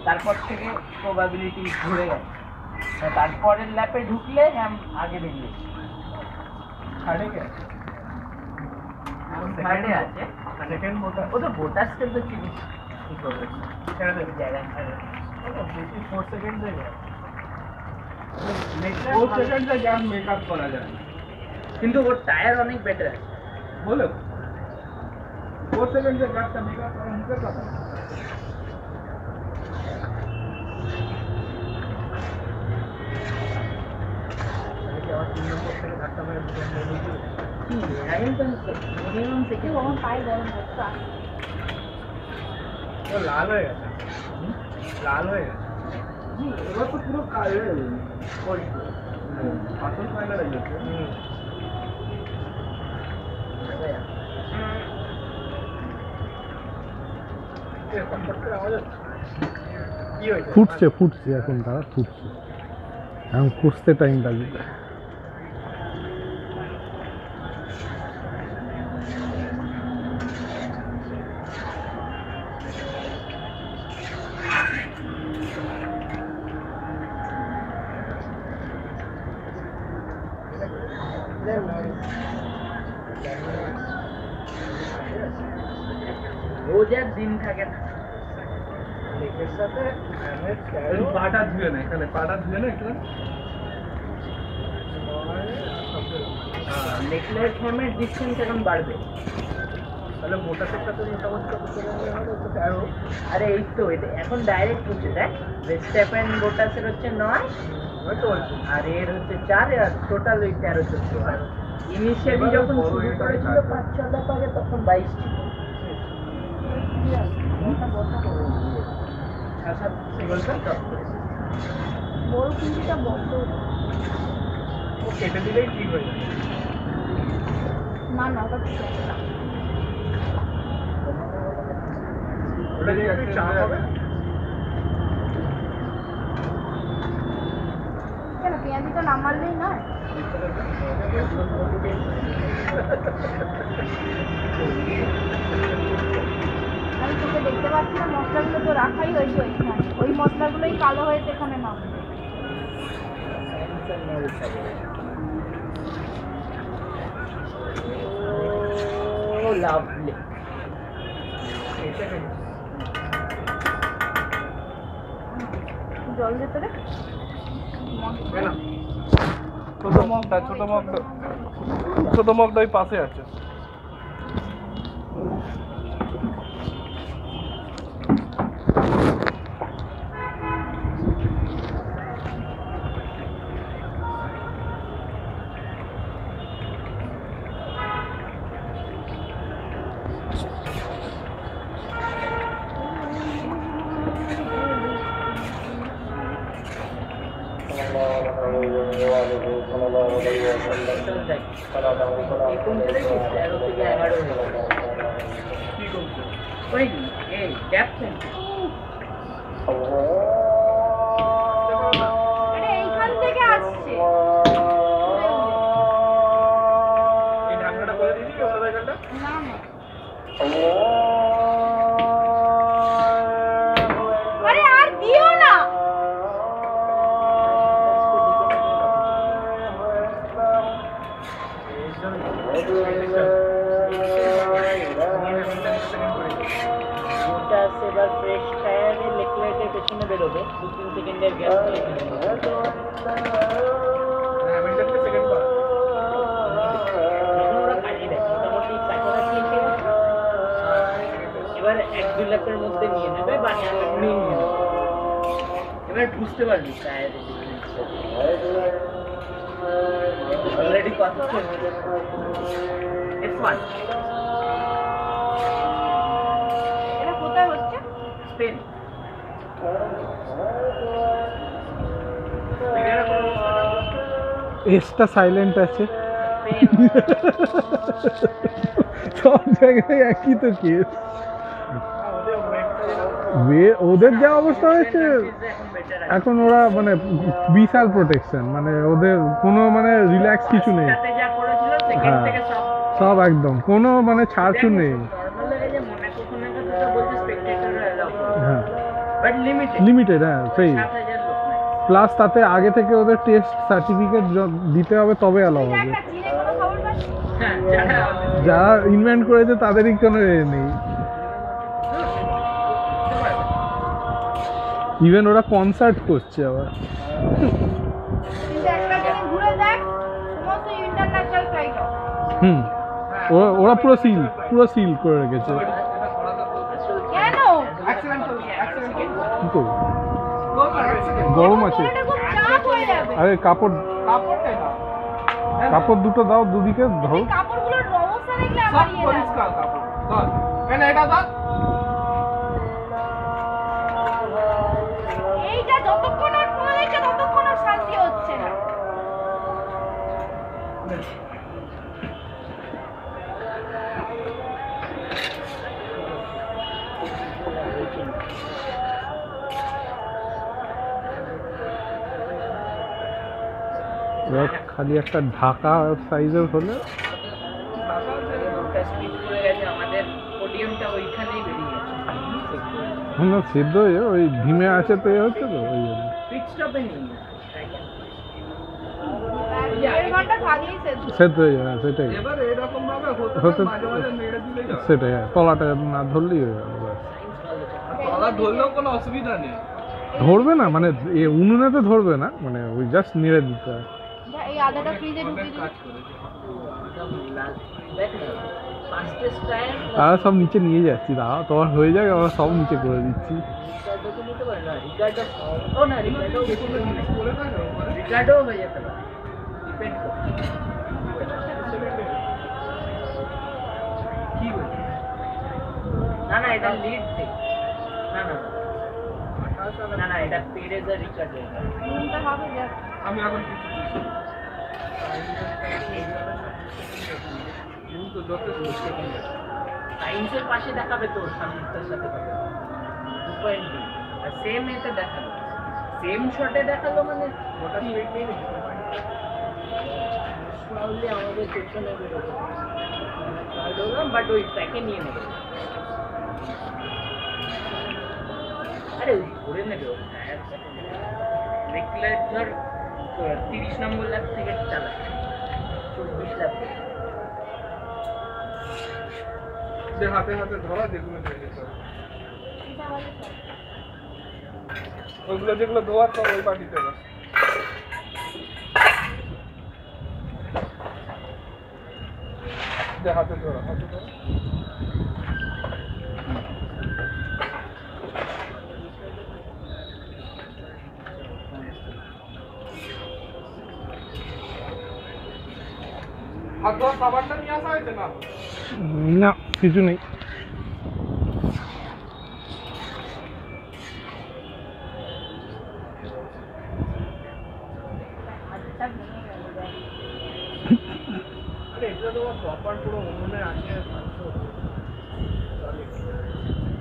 তারপর থেকে প্রবাবিলিটি ঘুরে গেছে তারপরের ল্যাপে ঢুকলে হ্যাম আগে বেরিয়ে ছাড়ে কে থার্ডে আছে সেকেন্ড মোটা ও তো বোটাসকে তো চিনিস কি করবে ছেড়ে দেবে জায়গায় ছাড়বে বেশি 4 সেকেন্ড দেবে Metal 4 সেকেন্ডে গ্যাস মেকআপ করা যায় কিন্তু ওর টায়ার অনেক বেটার আছে বলো 4 সেকেন্ডে গ্যাসটা মেকআপ করা মুখের কথা হ্যামিল্টন মিনিমাম কেউ আমার পায়ে গরম করছে লাল হয়ে গেছে লাল হয়ে গেছে এবার তো পুরো কালো আসল ফাইনাল হয়ে গেছে কি হয়েছে ফুটছে ফুটছে এখন তারা ফুটছে এখন ফুটতে টাইম লাগবে রোজ আর দিন থাকে না লেকের সাথে পাটা ধুয়ে না এখানে পাটা ধুয়ে না এখানে নেকলেস হ্যামের ডিস্টেন্স এখন বাড়বে তাহলে মোটা সেটটা তো মোটামুটি কত সেকেন্ডে হবে তো 13 আরে এই তো এটা এখন ডাইরেক্ট হচ্ছে দেখ রেস্টাপেন বোটাসের হচ্ছে 9 হয়তো বলছি আর এর হচ্ছে 4 আর টোটাল ওই 13-14 আর ইনিশিয়ালি যখন শুরু করেছিল 5-6 ল্যাপ আগে তখন 22 ছিল বড় কুঞ্চিটা বন্ধ ও কেটে দিলেই ঠিক হয়ে যাবে না না ওটা ঠিক আছে না ওটা যে একটু চাপ হবে কেন পেঁয়াজিটা না মারলেই নয় আমি তোকে দেখতে পাচ্ছি না মশলাগুলো তো রাখাই হয়েছে ওইখানে ওই মশলাগুলোই কালো হয়েছে এখানে না टेंशन नहीं उठा ओ लवली জল দিতে রে ছোট মগটা ওই পাশে আছে। আরে এইখান থেকে আসছে এই ঢাকনাটা করে দিবি কি ওটা দেখাটা? না না আরে আর দিও না ওটা সেবার ফ্রেশ টায়ারে লেকলাইটের পেছনে বেরোবে 2-3 সেকেন্ডের গ্যাপ দিয়ে হ্যামিল্টনকে সেকেন্ড কর। ওরা কাটিয়ে দেয় মোটামুটি কাছাকাছি এসে এবার 1-2 লাখের মধ্যে নিয়ে নেবে বা নিয়ে নেবে এবার বুঝতে পারবি টায়ারে অলরেডি কত F1 এটা কোথায় হচ্ছে স্পেন এসটা সাইলেন্ট আছে স্পেন সব জায়গায় একই তো কেস ওদের যা অবস্থা হয়েছে এখন ওরা মানে বিশাল প্রোটেকশন মানে ওদের কোনো মানে রিল্যাক্স কিছু নেই সাথে যা করেছিল সেকেন্ড হ্যাঁ থেকে সব সব একদম কোনো মানে ছাড়ছুড় নেই নরমাল লাগে যে মনে কোথাও না কোথাও বলছে স্পেকটেটররা এলাও হ্যাঁ বাট লিমিটেড লিমিটেড হ্যাঁ সেই 7000 লোক নাই প্লাস তাতে আগে থেকে ওদের টেস্ট সার্টিফিকেট দিতে হবে তবে অ্যালাউ এটা হবে একটা চীনে কোনো খবর পাচ্ছি হ্যাঁ যারা যারা ইনভেন্ট করেছে তাদেরই কোনো এ নেই ইভেন ওরা কনসার্ট করছে আবার কিন্তু একটা জিনিস ঘুরে দেখ সমস্ত ইন্টারন্যাশনাল ফ্লাইট হুম ওরা পুরো সিল করে রেখেছে কেন কি করবো গরম আছে এটা খুব চাপ হয়ে যাবে আরে কাপড় কাপড়টাই না কাপড় দুটো দাও দুদিকে ধরো এই কাপড়গুলোর অবস্থা দেখলে সব আমার ইয়ে লাগে। পরিষ্কার কাপড় ধর কেন এটা ধর এইটা যতক্ষণ আর ফোন দেখছে ততক্ষণ আর শান্তি হচ্ছে না এবার খালি একটা ঢাকা সাইজের হলে ওটা স্পিড করে গেছে আমাদের পোডিয়ামটা ওইখানেই বেরিয়ে গেছে না সেদ্ধ হয়ে ওই ধিমে আছে তো এ হচ্ছে তো ওই জন্য পিট স্টপে নেই 1.5 ঘন্টা আগেই শেষ সেদ্ধ হয়ে যাবে সেটাই এবার এরকম ভাবে হতে- হতে মাঝে মাঝে নেড়ে দিলে যাবে সেটাই হ্যাঁ তলাটা না ধরলেই হয়ে যাবে ব্যাস। তলা ধরলেও কোনো অসুবিধা নেই ধরবে না মানে উনুনেতে ধরবে না মানে ওই জাস্ট নেড়ে দিতে হয় এই আদাটা ফ্রিজে ঢুকিয়ে দিবি কাজ করেছে দেখ না ফাস্টেস্ট টাইম তারা সব নিচে নিয়ে যাচ্ছি দাঁড়াও তোমার হয়ে যাবে আমরা সব নিচে করে দিচ্ছি রিকার্ডো তো নিতে পারে না রিকার্ডো ও না রিকার্ডো বেশি করে থাকে ওপরে রিকার্ডো হয়ে যেতে পারে ডিপেন্ড করছে কি বলছিস না না এটা লিড দিক না না না না এটা পেরেজের রিকার্ডো নুনটা হবে দেখ আমি এখন কিছু বুঝছি কিন্তু যথেষ্ট সেকেন্ড সায়েন্সের পাশে দেখাবে তো সামনেটার সাথে পাবে 2.2 আর সেম এতে দেখালো সেম শটে দেখালো মানে ওটা স্পিড নেই নাকি প্রবলি আমাদের পেছনে বেরোবে বাট ওই ট্র্যাকে নিয়ে নেবে আরে ওই ধরে নেবে ও রেগুলার ধর 30 নম্বর ল্যাব থেকে চালাচ্ছে 24 ল্যাব যে হাতে হাতে ধরা যেগুলো দিয়ে দিতে হবে। এটা বলে তো। ওইগুলো যেগুলো ধোয়ার সব ওই পার্টিতে বাস। যে হাতে ধরা হাতে ধরা। হাত ধোয়ার সাবানটা নিয়ে আসা হয়েছে না? না কিছু নেই। হাতটা ভেঙে গেল দেখ। আরে এগুলো তো প্রপার পুরো উনুনে আছে মাংস।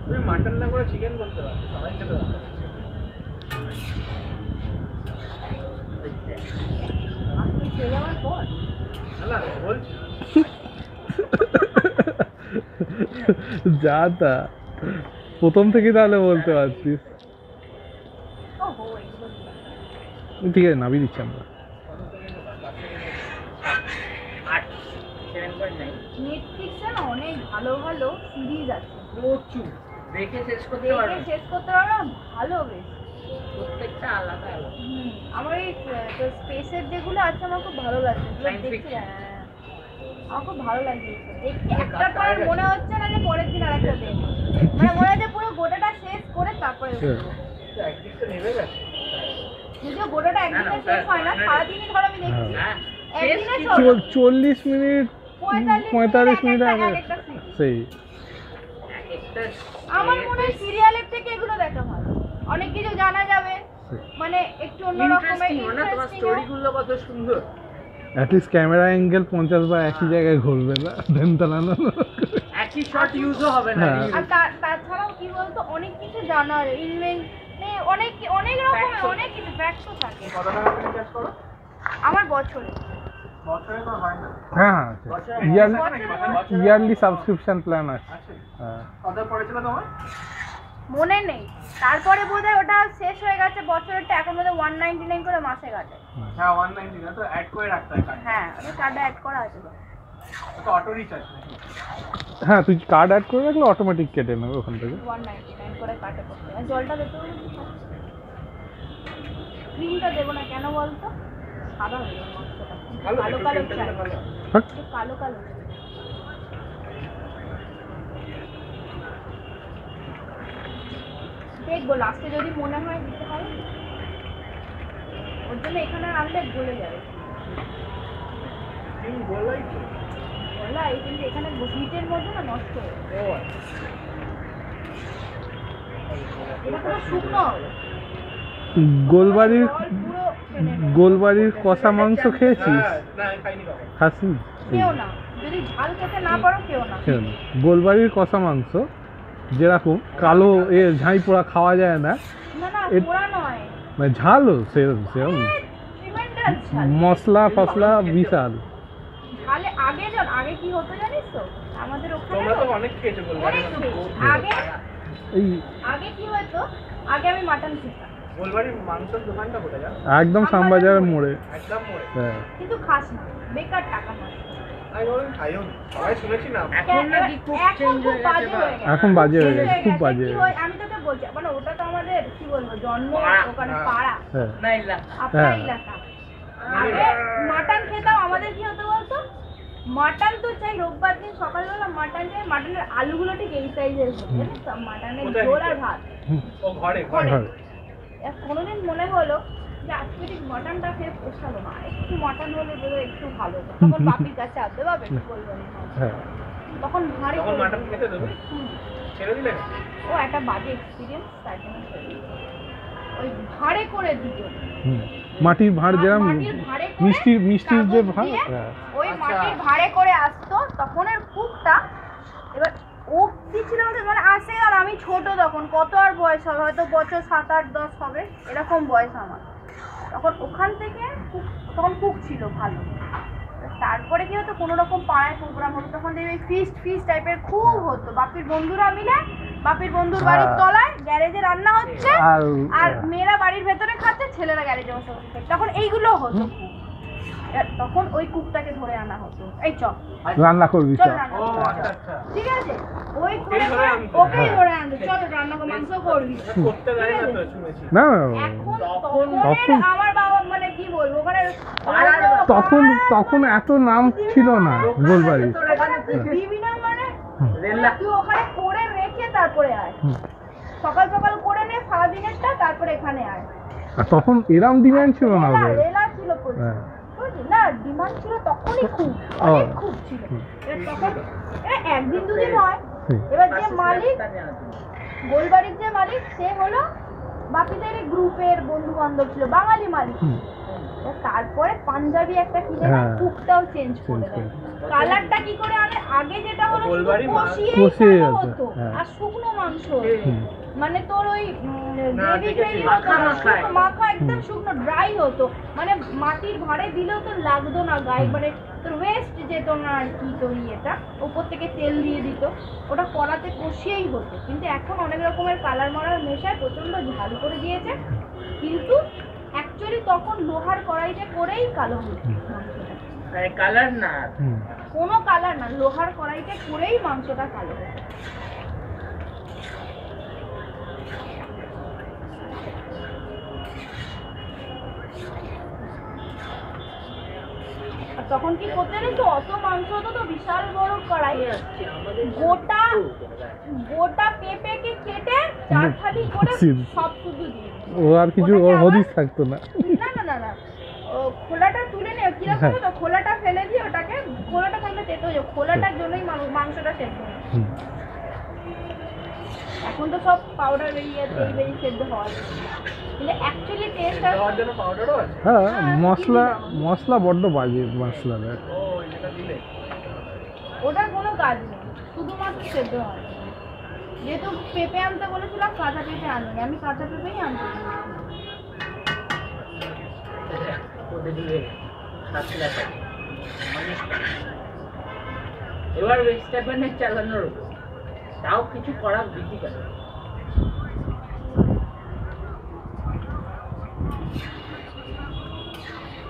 তুমি মাটন না করে চিকেন বলতে পারো, সবাই খেতে পারো। আপনি খেয়ে যাওয়ার পর না না বলছি যা তা প্রথম থেকেই তাহলে বলতে পারছিস। ওহো এগুলো ঠিক আছে নামিয়ে দিচ্ছি আমরা। 7.9 নেটফ্লিক্সে না অনেক ভালো ভালো সিরিজ আছে প্রচুর দেখে শেষ করতে দেখে পারবে শেষ করতে পারো না ভালো বেশ প্রত্যেকটা আলাদা আলাদা আমার এই স্পেসের যেগুলো আছে আমার খুব ভালো লাগছে এগুলো Science দেখতে fiction. আমার খুব ভালো লাগছে দেখতে একটার পর মনে হচ্ছে না যে পরের দিন আরেকটা দেখবো মানে মনে হচ্ছে পুরো গোটাটা শেষ করে তারপরে দেখবো। একদিকটা নেমে গেছে। যদিও গোটাটা একদিনে শেষ হয় না সারাদিনই ধর আমি দেখছি হ্যাঁ একদিনে শেষ চলো 40 মিনিট 45 মিনিট আগে একটা series। সেই একটা আমার মনে হয় সিরিয়ালের থেকে এগুলো দেখা ভালো অনেক কিছু জানা যাবে মানে একটু অন্য রকমের ইন্টারেস্টিং না তোমার স্টোরিগুলো কত সুন্দর অ্যাটলিস্ট ক্যামেরা অ্যাঙ্গেল 50 বার একই জায়গায় ঘুরবে না দেন তালানো। একই শট ইউজও হবে না হ্যাঁ। আর তাছাড়াও কি বলতো অনেক কিছু জানার ইনভেন্ট অনেক অনেক রকমের অনেক কিছু ফ্যাক্টও থাকে কত টাকা করে রিচার্জ করো? আমার বছরে বছরে তো হয় না। হ্যাঁ ইয়ারলি সাবস্ক্রিপশন প্ল্যান আছে। আছে। হ্যাঁ কত পড়েছিল তোমার? মনে নেই তারপরে বোধহয় ওটা শেষ হয়ে গেছে বছরেরটা এখন বোধহয় 199 করে মাসে কাটে হ্যাঁ 190 না তো অ্যাড করে রাখতে হয় কার্ড। হ্যাঁ ওটা কার্ডে অ্যাড করা আছে তো। তো অটো রিচার্জ নাকি? হ্যাঁ তুই কার্ড অ্যাড করে রাখলে অটোমেটিক কেটে নেবে ওখান থেকে। 199 করে কাটে করতে আর জলটা দিতে হবে ক্রিমটা দেবো না কেন বলতো সাদা হয়ে যাবে মাংসটা ভালো কালো একটু কালো cream টা চাই দিলে ভালো। হ্যাঁ একটু কালো কালো দেখবো লাস্টে যদি মনে হয় দিতে হবে ওর জন্য এখানে আনলে গলে যাবে তুমি বললাই তো। বলা এই কিন্তু এখানে হিটের মধ্যে না নষ্ট হয়ে যাবে ও আচ্ছা। এটা পুরো শুকনো হবে গোলবাড়ির জল পুরো টেনে নেবে। গোলবাড়ির কষা মাংস খেয়েছিস? হ্যাঁ, না আমি খাইনি কখনো। খাসি কেউ না যদি ঝাল খেতে না পারো কেউ না খেয়ে নে। গোলবাড়ির কষা মাংস যেরকম কালো ঝাঁই পোড়া খাওয়া যায় না, না না এ- পোড়া নয় মানে ঝালও সেরকম সেরকম ট্রিমেন্ডাস ঝাল মশলা ফসলা বিশাল। ঝালে আগে কি হতো জানিস তো আমাদের ওখানে তোমরা তো অনেক খেয়েছো গোলবাড়ি। অনেক খেয়েছি। এই আগে কি হতো আগে আমি মাটন খেতাম গোলবাড়ির মাংসের দোকানটা কোথায় জানো? একদম শ্যামবাজারের মোড়ে। একদম মোড়ে। হ্যাঁ কিন্তু খাস না বেকার টাকা নষ্ট আমি কোনোদিন খাইও নি। সবাই শুনেছি না। এখন নাকি খুব চেঞ্জ হয়ে গেছে বাজে বা হয়ে গেছে। এখন বাজে হয়ে Change গেছে, খুব বাজে কি হয়ে হয়, আমি তোকে বলছি মানে ওটা তো আমাদের কি বলবো জন্ম পাড়া। ওখানে হ্যাঁ। পাড়া হ্যাঁ না ইল্লা আপনার হ্যাঁ। এলাকা আগে মাটন খেতাম আমাদের কি হতো বলতো মাটন তো চাই রোববার দিন সকালবেলা মাটন চাই মাটনের আলুগুলো ঠিক এই সাইজের হতো জানিস তো মাটনের কোথায় ঝোল আর দিতে? ভাত ও ঘরে ঘরে। হয়। কোনোদিন মনে হলো যে আজকে ঠিক মটনটা খেয়ে পোষালো না একটু মটন হলে বোধহয় একটু ভালো হতো। তখন বাপির কাছে আসতে বাবা একটু বলবো না। হ্যাঁ তখন ভারী তখন করে মাটন দিত। খেতে দেবে? হুম। ছেড়ে দিলে না? ও একটা বাজে এক্সপিরিয়েন্স তার জন্য ছেড়ে দিয়েছি। ওই ভাড়ে করে দিত হুম। মাটির ভাঁড় যেরকম মাটির ভাঁড়ে করে মিষ্টির যে কাগজ ভাঁড় দিয়ে হ্যাঁ। ওই আচ্ছা। মাটির ভাড়ে করে আসতো তখন এর কুকটা এবার ও কি ছিল বলতো, মানে আসে আর আমি ছোট তখন কত আর বয়স হবে হয়তো বছর 7-8-10 হবে এরকম বয়স আমার তখন ওখান থেকে তখন কুক ছিল ভালো তারপরে কি হতো কোনো রকম পাড়ায় প্রোগ্রাম হতো তখন দেখবি ফিস্ট টাইপের খুব হতো বাপির বন্ধুরা মিলে বাপির বন্ধুর বাড়ির হ্যাঁ। তলায় গ্যাস গ্যারেজে রান্না হচ্ছে আর মেয়েরা বাড়ির ভেতরে খাচ্ছে, ছেলেরা গ্যারেজে বসে বসে খাচ্ছে। তখন এইগুলো হতো খুব। তখন ওই কুকটাকে ধরে আনা হতো, এই চল রান্না করবি চল চল। রান্না ও করবি, আচ্ছা চল। আচ্ছা ঠিক আছে, ওই এই ধরে করে আনতো। ওকেই ধরে আনতো, চল রান্না করে মাংস করবি। করতে দেয় না তো শুনেছি। না এখন তখন- তখনের আমার বাবা মানে কি বলবো ওখানে তখন এত নাম ছিল না গোলবাড়ি। দিবি না মানে রেল লাইন। তুই ওখানে করে রেখে তারপরে আয়, সকাল সকাল করে নে সারাদিনেরটা, তারপরে এখানে আয়। আর তখন এরম ডিমান্ড ছিল না ওদের। রেলা ছিল প্রচুর। হ্যাঁ। বুঝলি? না ডিমান্ড ছিল তখনই খুব, অনেক খুব ছিল। এবার তখন একদিন দুদিন হয়। এবার যে মালিক, গোলবাড়ির যে মালিক, সে হলো বাকিদের গ্রুপের বন্ধু বান্ধব ছিল, বাঙালি মালিক। তারপরে পাঞ্জাবি একটা কিনে নেয়, হ্যাঁ। কুকটাও চেঞ্জ করে Change দেয়। করে। কালারটা কি করে আনে, আগে যেটা হলো শুধু গোলবাড়ি মাছ। কষিয়ে কষিয়েই আছে, হতো হ্যাঁ। আর শুকনো মাংস হুম। মানে তোর ওই না, গ্রেভি দেখেছি, গ্রেভি হতো না, মাখা মাখা শুকনো মাখা একদম শুকনো ড্রাই হতো, মানে মাটির ভাঁড়ে দিলেও তো লাগতো না গায়ে, মানে তোর ওয়েস্ট যেত না আর কি, তোর ইয়েটা উপর থেকে তেল দিয়ে দিত, ওটা কড়াতে কষিয়েই হতো। কিন্তু এখন অনেক রকমের কালার মারার মেশায় প্রচন্ড ঝাল করে দিয়েছে, কিন্তু অ্যাকচুয়ালি তখন লোহার কড়াইতে করেই কালো হতো মাংসটা। কালার না, হুম। কোনো কালার না, লোহার কড়াইতে করেই মাংসটা কালো হতো। আর তখন কি করতে জানিস তো, অত মাংস হতো তো বিশাল বড় কড়াই, গোটা গোটা পেঁপেকে কেটে চার থালি করে সব শুধু দিয়ে দিত। ও আর কিছু ওর হদিস থাকতো না। না না না না, ও খোলাটা তুলে নে, কিরকম হতো, খোলাটা ফেলে দিয়ে ওটাকে, খোলাটা থাকলে তেতো হয়ে যাবে, খোলাটার জন্যই মাংসটা সেদ্ধ হয়। হুম। এখন তো সব পাউডার বেরিয়ে যাচ্ছে, এই বেরিয়ে সেদ্ধ হয়, কিন্তু অ্যাকচুয়ালি টেস্ট আর দেওয়ার জন্য পাউডারও আছে। হ্যাঁ, মশলা বড্ড বাজে মশলা দেয়। ও এটা দিলে ওটার কোনো কাজ নেই, শুধুমাত্র সেদ্ধ হয়। যেহেতু পেঁপে আনতে বলেছিলাম, কাঁচা পেঁপে আনিনি, আমি কাঁচা পেঁপেই আনতে বলেছিলাম। এবার স্টেপেনের চালানোর উপর তাও কিছু করার difficult।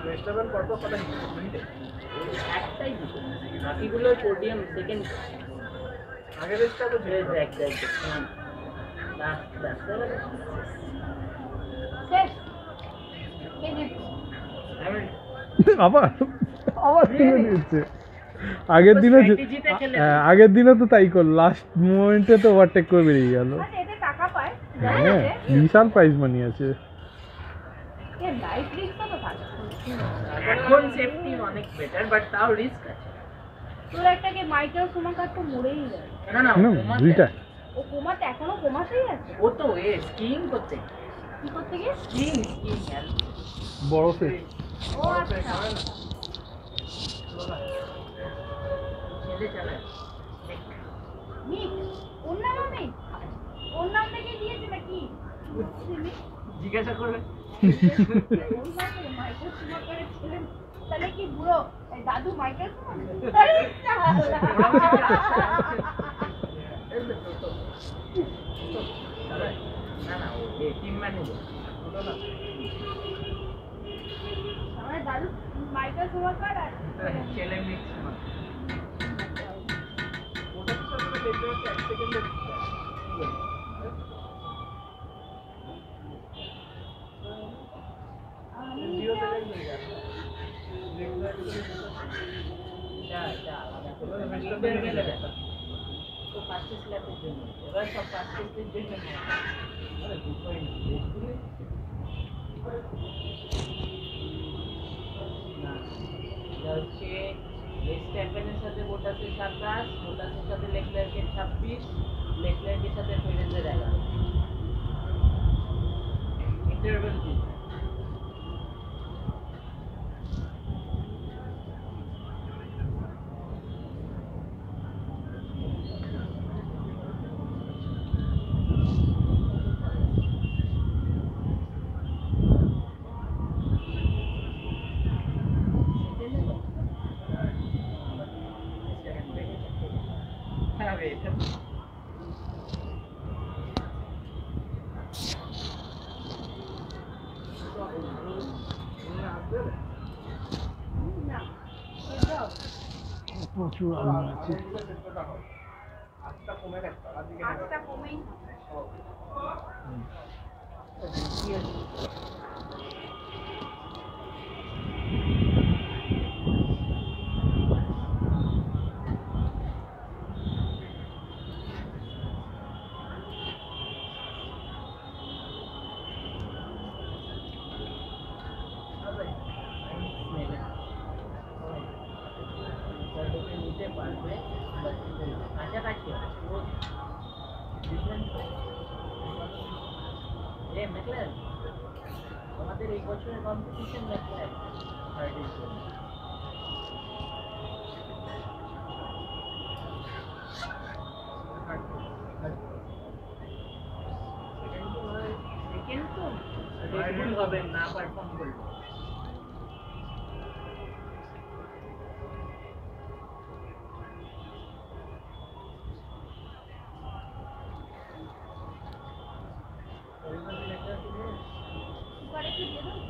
রেস্টুরেন্ট পরপর কটা মিনিটে একটাই দিতো, বাকিগুলো পোডিয়াম সেকেন্ড। আগে রেস্টটা তো ছিল দেখ দেখ শেষ কে জিতলো? আবার আবার তুলে দিচ্ছে। আগের দিনে strategy-তে খেলে। আগের দিনে তো তাই করলো, লাস্ট মোমেন্টে তো ওভারটেক করে বেরিয়ে গেল। আচ্ছা, এতে টাকা পায় জানি হ্যাঁ, বিশাল প্রাইজ মানি আছে। লাইফ রিস্ক তো থাকে। এখন সেফটি অনেক বেটার, বাট তাও রিস্ক আছে। তোর একটা কি মাইকেল সুমাকার তো মরেই যায়, না না, না, তোমার দুইটা। ও কোমাতে, এখনো কোমাতেই আছে। ও তো স্কিইং করতে, কি করতে গিয়ে? স্কিইং আর বরফে ও আচ্ছা, ছেলে চালায়। মিক, ওর নাম মিক, ওর নাম থেকে দিয়েছে নাকি? জিজ্ঞাসা করবে ওর নাম থেকে মাইকেল সুমাকারের ছেলে, তাহলে কি বুড়ো এই দাদু মাইকেল সুমাকার? আরে শালা। না না, ও টিম ম্যানেজার আমার দাদু মাইকেল সুমাকার আর ছেলে মিক্স। ওটা তো আসলে দেখতে হচ্ছে 1 সেকেন্ডের আমি 0 সেকেন্ড হয়ে যায় তো ফার্স্ট স্ল্যাপের জন্য এবার সব ফার্স্ট জন্য হচ্ছে স্টেফেনের সাথে বোটাসের 27, বোটাসের সাথে লেকলার্কের 26, লেকলার্কের সাথে ফেরেজের 11। ইন্টারভেল দিন। প্রচুর আলু আছে। আজটা কমে গেছে আর দিকে আঁচটা কমেই নিতে পারবে কাছাকাছি ম্যাকলারেন আমাদের এই বছরের কম্পিটিশন ম্যাকলারেন সেকেন্ড তো ভুল হবে না পারফর্ম করবে কুকারে কি দিয়ে দেবো?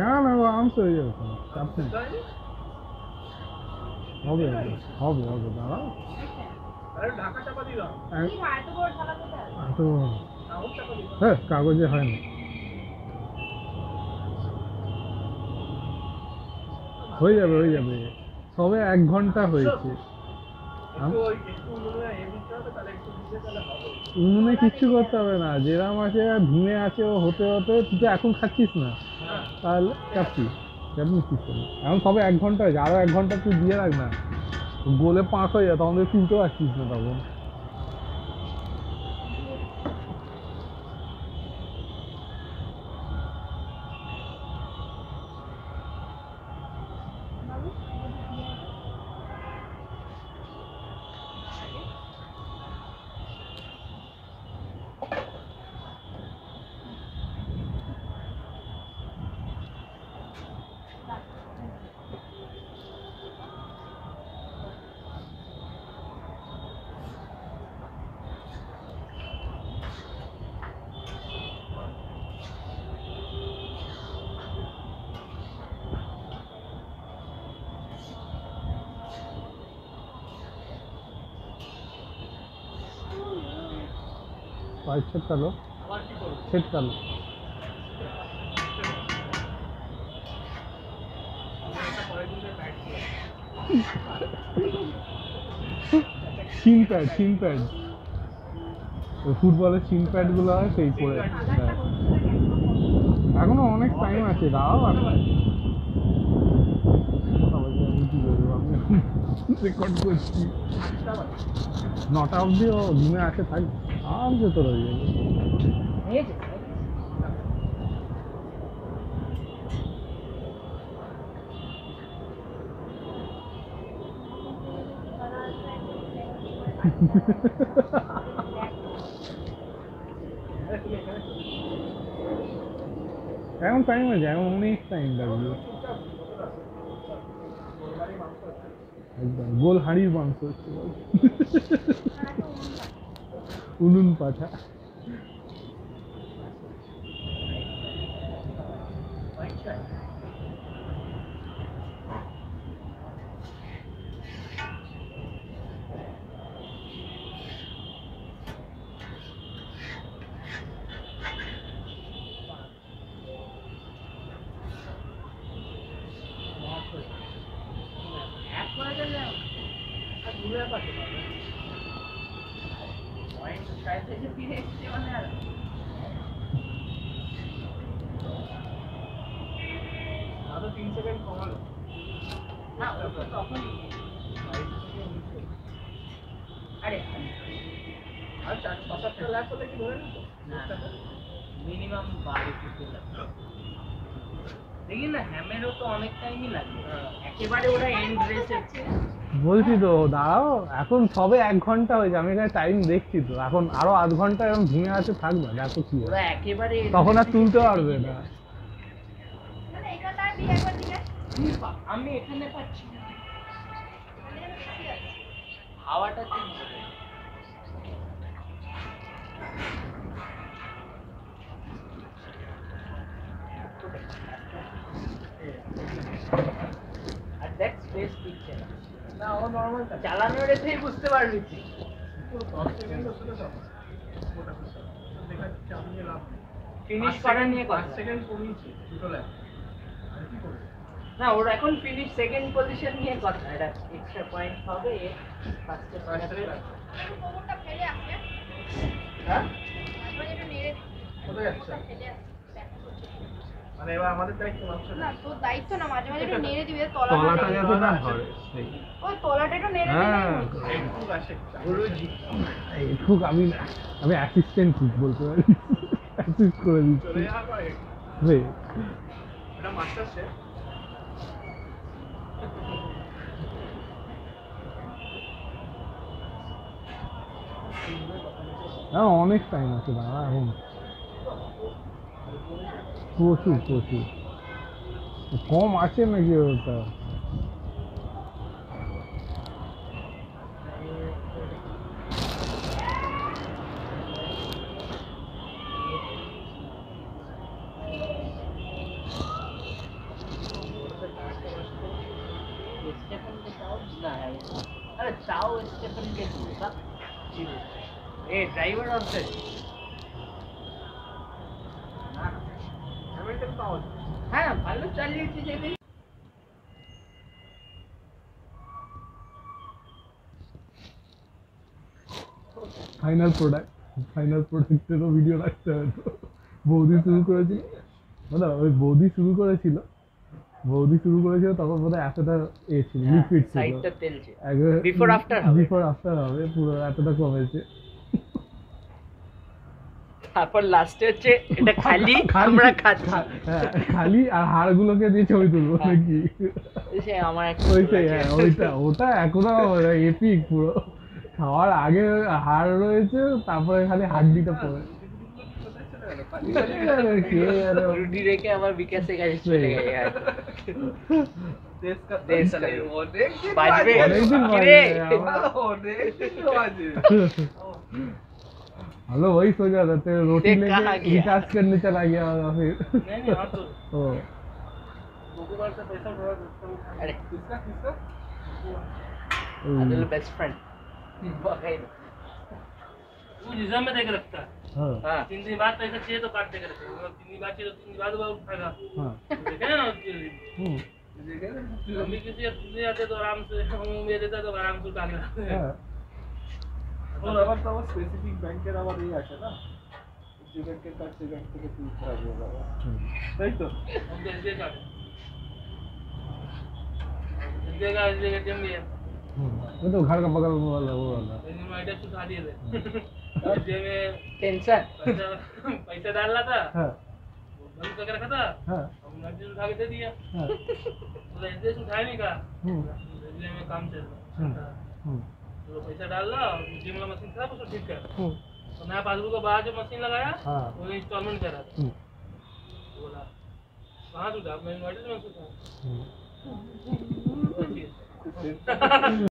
না না ও আরামসে হয়ে যাবে তো, চাপ নেই। হবে হবে হবে হবে দাঁড়াও। আরে ঢাকা চাপা দিলাম কি হয়, এত বড় থালা কোথায়? তো কাগজ চাপা দিলাম হ্যাঁ কাগজে হয় না, হয়ে যাবে হয়ে যাবে, সবে 1 ঘন্টা হয়েছে। একটু ওই একটু উনুনে এ দিতে হবে তাহলে একটু দিতে তাহলে হবে উনুনে কিচ্ছু করতে হবে না, যেরাম আছে ধিমে আছে ও হতে হতে, তুই তো এখন খাচ্ছিস না, হ্যাঁ তাহলে চাপছি চাপনি কি করবি, এখন সবে 1 ঘন্টা হয়েছে, আরো 1 ঘন্টা তুই দিয়ে রাখ না, গোলে 5 হয়ে যায়, তখন তুই তুলতে পারছিস না তখন। বাবু, যদি দিয়ে দাও। পাইপ সেট কালো আবার কি করবো সেট কালো এটা পরের দিনে ব্যাট দিয়ে শিন প্যাড ফুটবলের শিন প্যাড গুলো হয় সেই পরে, হ্যাঁ। এখনো অনেক টাইম আছে, দাঁড়াও রেকর্ড করছি 9টা অবধি ও ঘুমে আছে, থাক আর যেতে রয়ে যাবে। হয়েছে এখন টাইম আছে, এখন অনেক টাইম লাগবে, একদম গোল হাঁড়ির মাংস হচ্ছে বল। উনুন পাঠা এক করে গেলে আর দূরে পাচ্ছে পয়েন্ট সাইড থেকে ফিরে এসছে মানে আর আরো 3 সেকেন্ড কমালো না ও তো তখনই আরে আর 4-7টা ল্যাপ হলে কি ধরে নিত না মিনিমাম 12 লাগবে দেখি না হ্যামেরও তো অনেক টাইমই লাগবে একেবারে ওরা এন্ড রেসেছে বলছি তো দাঁড়াও, এখন সবে 1 ঘন্টা হয়েছে, আমি এখানে টাইম দেখছি তো, এখন আরো 8 ঘন্টা এরকম ঘুমে আছে থাকবে, দেখো কি হয়। ওরা একেবারে end তখন আর race এ তুলতে শেষ পারবে হয়ে না। গেছে। মানে এখানটা দিয়ে একবার দিকে আমি এখানে পাচ্ছি না এখানে বেশি আছে। হাওয়াটা চেঞ্জ হবে আর দেখ স্পেস দিচ্ছে না না ও নর্মাল চালানোর এতেই বুঝতে পারবি তুই। 10 সেকেন্ড শুধু তো ওটা দেখা চালিয়ে লাভ ফিনিশ করা নিয়ে 5 কথা। সেকেন্ড কমিয়েছে দুটো ল্যাপ আর কি করবে না ওর এখন ফিনিশ সেকেন্ড পজিশন নিয়ে কথা, এটা এক্সট্রা পয়েন্ট হবে ফার্স্টে ফার্স্টে গোবরটা ফেলে আসে হ্যাঁ মানে এটা নেড়ে কোথায় যাচ্ছে ফেলে আসে মানে এবার আমাদের দায়িত্ব মাপছে না তোর দায়িত্ব না, মাঝে মাঝে একটু নেড়ে দিবি তলাটা তলাটা যাতে না ধরে সেই। ওই তলাটা একটু নেড়ে হ্যাঁ দিবি একটু আসে গুরুজি। এই কুক আমি অ্যাসিস্ট্যান্ট কুক বলতে পারি, অ্যাসিস্ট করে চলে দিচ্ছি যাওয়ার পরে রে। এটা মাস্টার শেফ হ্যাঁ অনেক টাইম আছে দাঁড়া এখন, প্রচুর প্রচুর কম আছে নাকি ওটা। स्टेफन के चाव ना है, अरे चाव स्टेफन के दूसरा ए ड्राइवर ऑफ द ना আমেরিকান পাওয়ার হ্যাঁ ভালো চালিয়েছি যদি ফাইনাল প্রোডাক্টেরও ভিডিও রাখতে হবে তো। বৌদি শুরু করেছিল, মানে ওই বৌদি শুরু করেছিল তখন বোধহয় এতটা এ ছিল, লিকুইড ছিল। সাইডটা তেল ছিল Before after হবে। বিফোর আফটার হবে পুরো এতটা কমেছে। তারপর লাস্টে হচ্ছে এটা খালি আমরা খাচ্ছি হ্যাঁ, খালি আর হাড়গুলোকে দিয়ে ছবি তুলবো হ্যাঁ। নাকি সে আমার একটা ওইটাই, হ্যাঁ ওটা এখনো এপিক পুরো। খাওয়ার আগে হাড় রয়েছে, তারপরে খালি হাড্ডিটা পড়ে। কে জানে? রুটি রেখে আমার বিকাশে কাছে চলে গেছে দেশ কা বাজবে অনেকদিন কিরে বাজে, हेलो वही सोच रहा था तेरे रोटी देख लेके कहाँ गया? रिचार्ज करने चला गया होगा फिर। नहीं हाँ तो ओ गोकुबार से पैसा उड़ा अरे किसका किसका अदल बेस्ट फ्रेंड बकाई वो निजाम में देकर रखता है। हाँ हां 3 दिन बाद पैसा चाहिए तो काट देकर रखता है, 3 दिन बाद चाहिए तो 3 दिन बाद वो उठाएगा। हाँ देखे ना हम्म, हम भी किसी नहीं आते तो आराम से हम ये देता तो आराम से उठा के लाते हैं। हाँ ওর আবার তো আবার স্পেসিফিক ব্যাংকের আবার এই আছে না, যে ব্যাংকের কার্ড সেই ব্যাংক থেকে তুলতে হবে আবার, তাই তো हम तो ऐसे काटे देगा इसलिए एटीएम भी है, वो तो घर का बगल वाला वो वाला। लेकिन मैं आइडिया सुखा दिए थे एटीएम में टेंशन पैसा डाल रहा था, हाँ वो बंद करके रखा था, हाँ हम एटीएम उठा के दे दिया, हाँ तो एड्रेस उठाया नहीं कहा, हम्म, इसलिए में काम चल हम्म, रहा था। हम्म, तो पैसा डाल रहा, एटीएम वाला मशीन था उसको ठीक कर, हम्म, तो नया पासबुक के बाद जो मशीन लगाया हाँ वो इंस्टॉलमेंट कर रहा था, हम्म, बोला कहाँ से उठा, मैं एडवर्टाइजमेंट से उठा, हम्म। तो ठीक है।